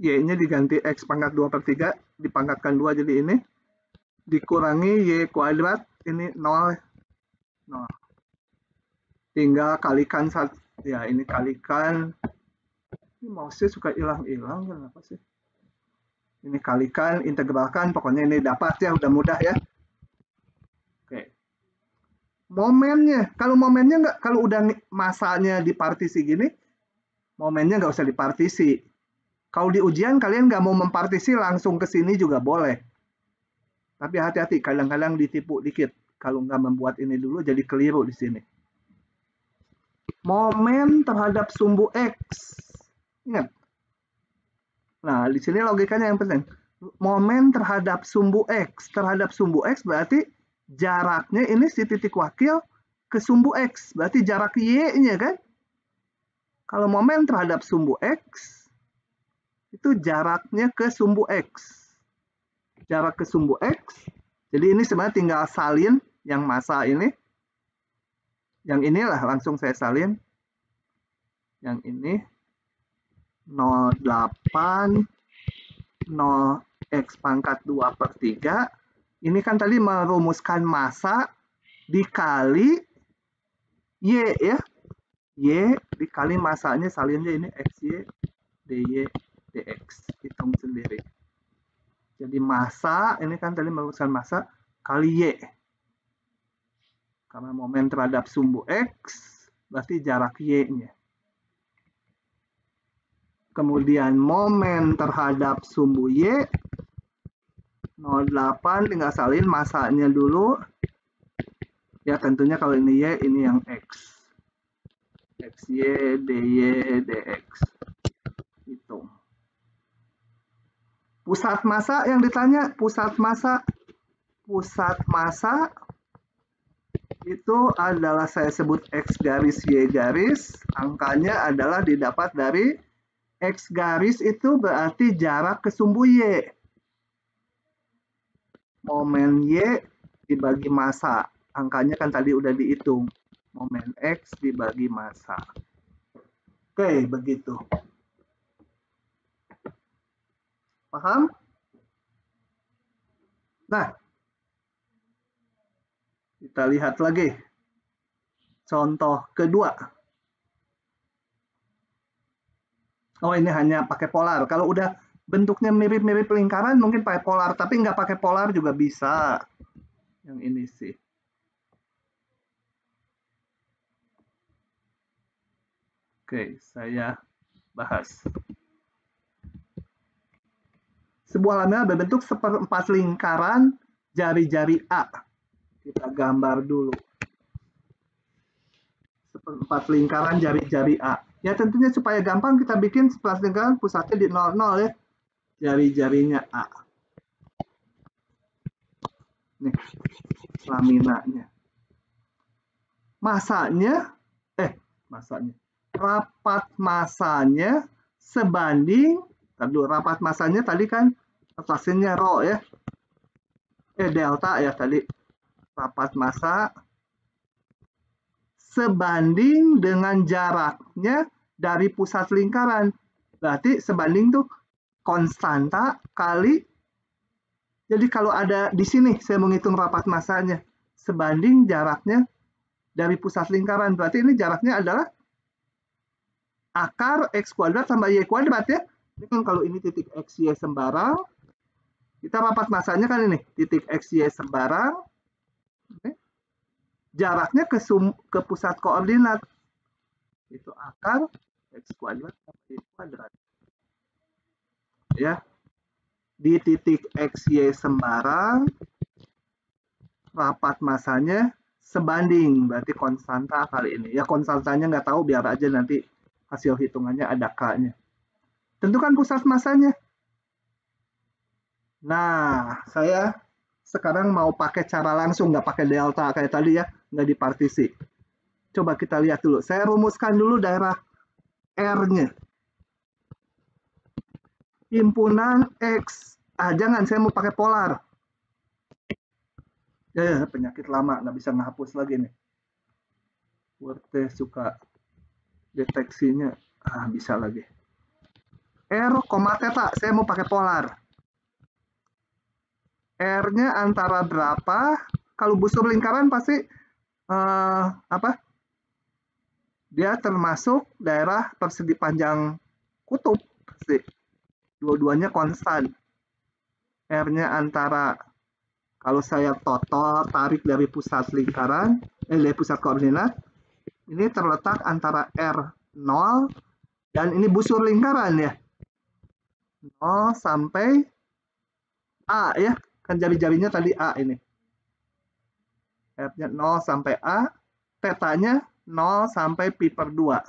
Y-nya diganti X pangkat 2/3, dipangkatkan 2 jadi ini. Dikurangi Y kuadrat, ini 0. Tinggal kalikan, ya ini kalikan. Ini mouse-nya suka hilang-hilang, kenapa sih? Ini kalikan, integralkan, pokoknya ini dapat ya, udah mudah ya. Oke. Momennya, kalau momennya nggak, kalau udah masanya di partisi gini, momennya nggak usah dipartisi. Kalau di ujian kalian nggak mau mempartisi, langsung ke sini juga boleh. Tapi hati-hati, kadang-kadang ditipu dikit. Kalau nggak membuat ini dulu, jadi keliru di sini. Momen terhadap sumbu X. Ingat. Nah, di sini logikanya yang penting. Momen terhadap sumbu X. Terhadap sumbu X berarti jaraknya ini si titik wakil ke sumbu X. Berarti jarak Y-nya kan? Kalau momen terhadap sumbu X, itu jaraknya ke sumbu X. Jarak ke sumbu X. Jadi ini sebenarnya tinggal salin yang massa ini. Yang inilah langsung saya salin. Yang ini 0,8 0 X pangkat 2/3. Ini kan tadi merumuskan massa dikali Y ya. Y dikali massanya salinnya ini XY DY DX. Hitung sendiri. Jadi massa, ini kan tadi merumuskan massa kali Y. Karena momen terhadap sumbu X, berarti jarak Y-nya. Kemudian momen terhadap sumbu Y, 0,8 tinggal salin masanya dulu. Ya tentunya kalau ini Y, ini yang X. XY, DY, DX. Hitung. Pusat massa yang ditanya, pusat massa itu adalah saya sebut X garis Y garis, angkanya adalah didapat dari X garis itu berarti jarak ke sumbu Y. Momen Y dibagi massa, angkanya kan tadi udah dihitung. Momen X dibagi massa. Oke, begitu. Paham? Nah, kita lihat lagi. Contoh kedua. Oh, ini hanya pakai polar. Kalau udah bentuknya mirip-mirip lingkaran, mungkin pakai polar. Tapi nggak pakai polar juga bisa. Yang ini sih. Oke, saya bahas. Sebuah lamina berbentuk seperempat lingkaran jari-jari A. Kita gambar dulu. Seperempat lingkaran jari-jari A. Ya tentunya supaya gampang kita bikin seperempat lingkaran pusatnya di 0,0 ya. Jari-jarinya A. Nih, laminanya. Rapat massanya sebanding, rapat massanya tadi kan atasinnya rho ya. Delta ya tadi. Rapat massa sebanding dengan jaraknya dari pusat lingkaran. Berarti sebanding tuh konstanta kali. Jadi kalau ada di sini saya menghitung rapat massanya sebanding jaraknya dari pusat lingkaran. Berarti ini jaraknya adalah akar X kuadrat tambah Y kuadrat ya. Ini kan kalau ini titik X, Y sembarang. Kita rapat massanya kan ini titik X, Y sembarang. Jaraknya ke pusat koordinat. Itu akar X kuadrat tambah Y kuadrat. Ya. Di titik X, Y sembarang. Rapat massanya sebanding. Berarti konstanta kali ini. Ya konstantanya nggak tahu, biar aja nanti hasil hitungannya ada K-nya. Tentukan pusat massanya. Nah, saya sekarang mau pakai cara langsung, nggak pakai delta kayak tadi ya, nggak dipartisi. Coba kita lihat dulu. Saya rumuskan dulu daerah R-nya. Himpunan X. Jangan, saya mau pakai polar. Ya, penyakit lama, nggak bisa ngehapus lagi nih. Word suka deteksinya. Bisa lagi. R, theta, saya mau pakai polar. R-nya antara berapa? Kalau busur lingkaran pasti dia termasuk daerah persegi panjang kutub. Pasti. Dua-duanya konstan. R-nya antara, kalau saya total tarik dari pusat lingkaran, dari pusat koordinat, ini terletak antara R0 dan ini busur lingkaran ya. 0 sampai A ya. Kan jari-jarinya tadi A ini. R-nya 0 sampai A, tetanya 0 sampai pi per 2.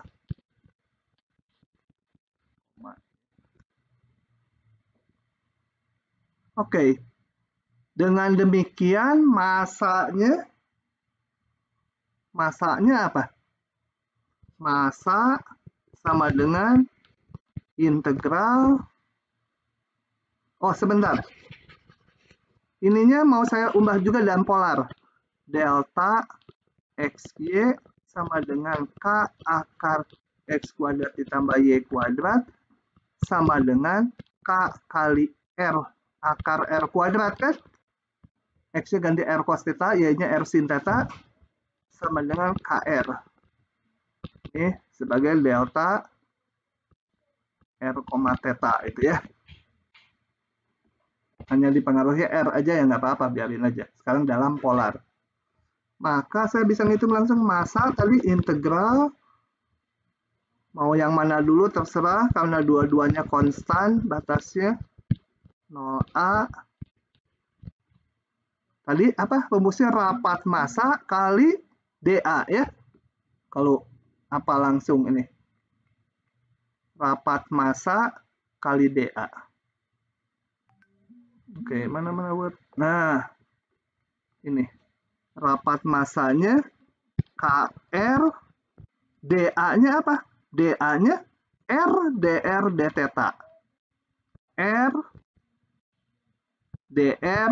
Oke. Dengan demikian massanya apa? Massa sama dengan integral. Oh, sebentar. Ininya mau saya ubah juga dalam polar. Delta XY sama dengan K akar X kuadrat ditambah Y kuadrat sama dengan K kali R akar R kuadrat kan? X-nya ganti R cos theta, Y-nya R sin theta sama dengan KR. Ini sebagai delta R, theta itu ya. Hanya dipengaruhi R aja ya, nggak apa-apa, biarin aja. Sekarang dalam polar. Maka saya bisa ngitung langsung massa kali integral. Mau yang mana dulu terserah, karena dua-duanya konstan batasnya. 0A. Tadi apa rumusnya? Rapat massa kali dA ya. Kalau apa langsung ini? Rapat massa kali dA. Oke, mana buat? Nah, ini rapat massanya KR, dA-nya apa? dA-nya R dr d theta. R dr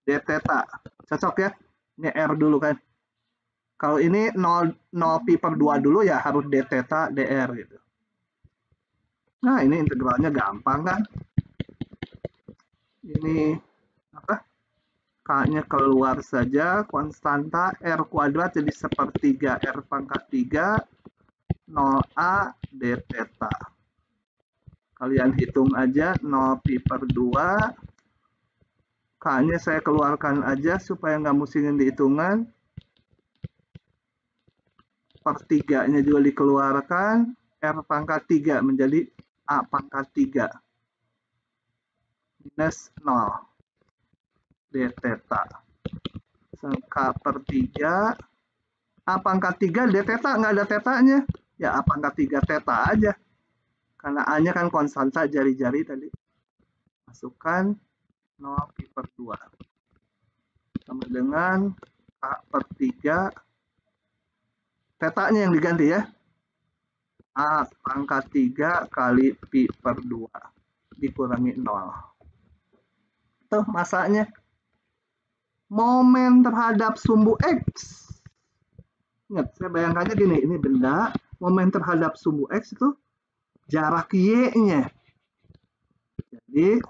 d theta. Cocok ya? Ini R dulu kan. Kalau ini 0 pi per 2 dulu ya harus d theta dr gitu. Nah, ini integralnya gampang kan? Ini apa? K-nya keluar saja, konstanta R kuadrat jadi sepertiga R pangkat 3, 0A d theta. Kalian hitung aja 0 pi per 2. K-nya saya keluarkan aja supaya nggak musingin dihitungan. Per 3-nya juga dikeluarkan. R pangkat 3 menjadi A pangkat 3. Minus 0. D theta. K per 3. A pangkat 3 D theta, nggak ada tetanya. Ya A pangkat 3 theta aja. Karena A-nya kan konstanta jari-jari tadi. Masukkan 0 pi per 2. Sama dengan K per 3. Tetanya yang diganti ya. A pangkat 3 kali pi per 2. Dikurangi 0. Tuh massanya. Momen terhadap sumbu X. Ingat, saya bayangkannya gini. Ini benda. Momen terhadap sumbu X itu jarak Y-nya. Jadi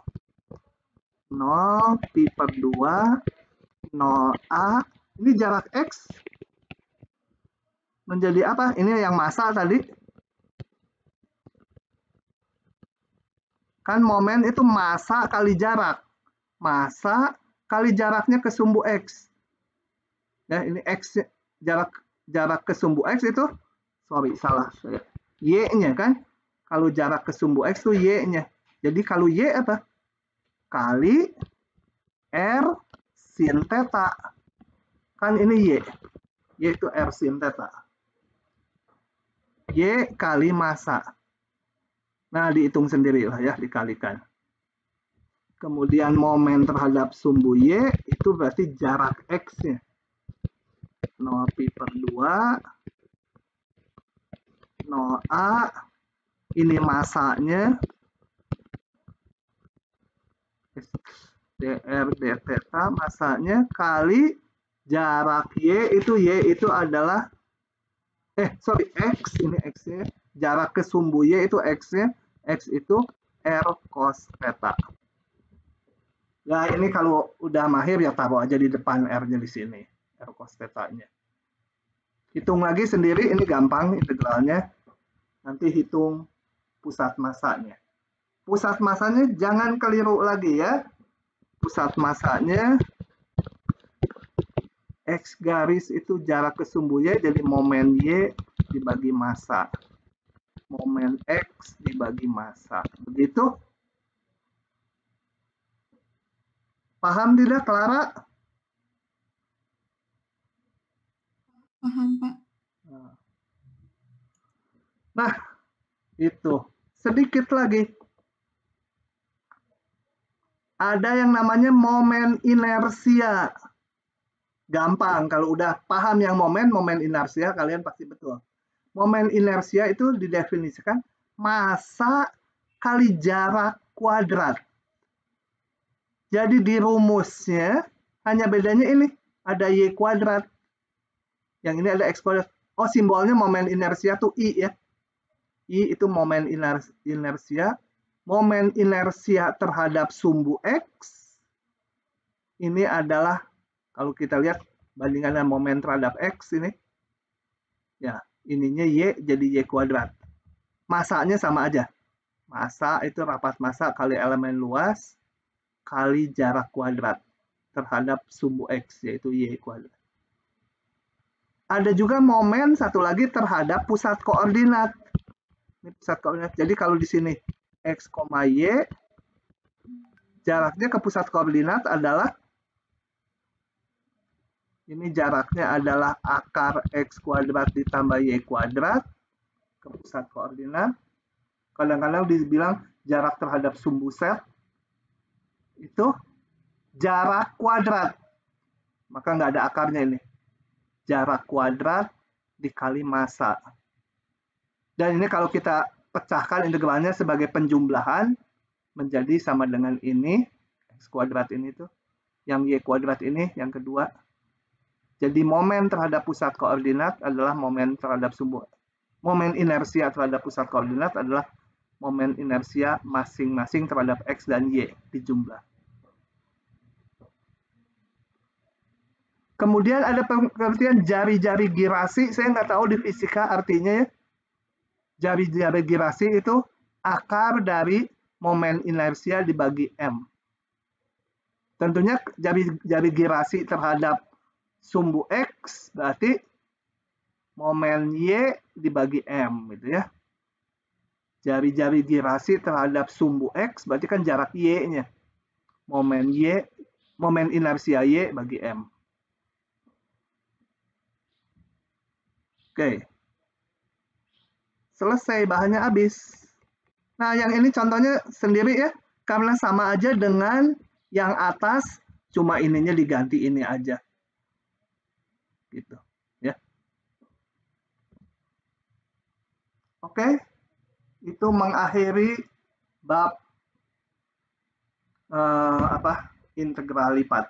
0 pi per 2 0A. Ini jarak X menjadi apa? Ini yang massa tadi. Kan momen itu massa kali jarak. Massa kali jaraknya ke sumbu X. Ya, ini X jarak ke sumbu X itu, sorry salah saya. Y-nya kan. Kalau jarak ke sumbu X itu Y-nya. Jadi kalau Y apa? Kali R sin theta. Kan ini Y. Y itu R sin theta. Y kali massa. Nah, dihitung sendiri lah ya, dikalikan. Kemudian momen terhadap sumbu Y itu berarti jarak X-nya. 0 pi per 2. 0A. Ini massanya. dr d theta massanya kali jarak Y itu adalah X, ini X-nya. Jarak ke sumbu Y itu X-nya. X itu R cos theta. Nah, ini kalau udah mahir ya taruh aja di depan R-nya di sini. R cos theta-nya. Hitung lagi sendiri, ini gampang integralnya. Nanti hitung pusat massanya. Pusat massanya jangan keliru lagi ya. Pusat massanya X garis itu jarak ke sumbu Y, jadi momen Y dibagi massa. Momen X dibagi massa. Begitu? Paham tidak, Clara? Paham, Pak. Nah, itu. Sedikit lagi. Ada yang namanya momen inersia. Gampang, kalau udah paham yang momen inersia, kalian pasti betul. Momen inersia itu didefinisikan massa kali jarak kuadrat. Jadi di rumusnya, hanya bedanya ini, ada Y kuadrat. Yang ini ada X kuadrat. Oh, simbolnya momen inersia tuh I ya. I itu momen inersia. Momen inersia terhadap sumbu X. Ini adalah, kalau kita lihat bandingan dengan momen terhadap X ini. Ya, ininya Y jadi Y kuadrat. Massanya sama aja. Massa itu rapat massa kali elemen luas kali jarak kuadrat terhadap sumbu X, yaitu Y kuadrat. ada juga momen satu lagi terhadap pusat koordinat. Ini pusat koordinat. Jadi kalau di sini X, Y, jaraknya ke pusat koordinat adalah, ini jaraknya adalah akar X kuadrat ditambah Y kuadrat ke pusat koordinat. Kadang-kadang dibilang jarak terhadap sumbu set itu jarak kuadrat. Maka nggak ada akarnya ini. Jarak kuadrat dikali massa. Dan ini kalau kita pecahkan integralnya sebagai penjumlahan, menjadi sama dengan ini, X kuadrat ini tuh, yang Y kuadrat ini, yang kedua. Jadi momen terhadap pusat koordinat adalah momen terhadap sumbu. Momen inersia terhadap pusat koordinat adalah momen inersia masing-masing terhadap X dan Y dijumlah. Kemudian ada pengertian jari-jari girasi, saya nggak tahu di fisika artinya ya. Jari-jari girasi itu akar dari momen inersia dibagi M. Tentunya jari girasi terhadap sumbu X berarti momen Y dibagi M gitu ya. Jari-jari girasi terhadap sumbu X berarti kan jarak Y-nya. Momen Y, momen inersia Y bagi M. Oke. Selesai, bahannya habis. Nah, yang ini contohnya sendiri ya, karena sama aja dengan yang atas, cuma ininya diganti ini aja. Gitu, ya. Oke, itu mengakhiri bab integral lipat.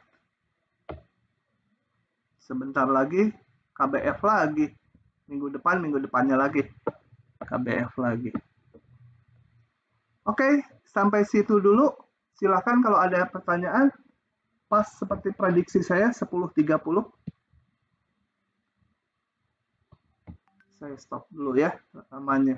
Sebentar lagi KBF lagi. Minggu depannya lagi. KBF lagi. Oke, sampai situ dulu. Silakan kalau ada pertanyaan. Pas seperti prediksi saya 10.30. Saya stop dulu ya rekamannya.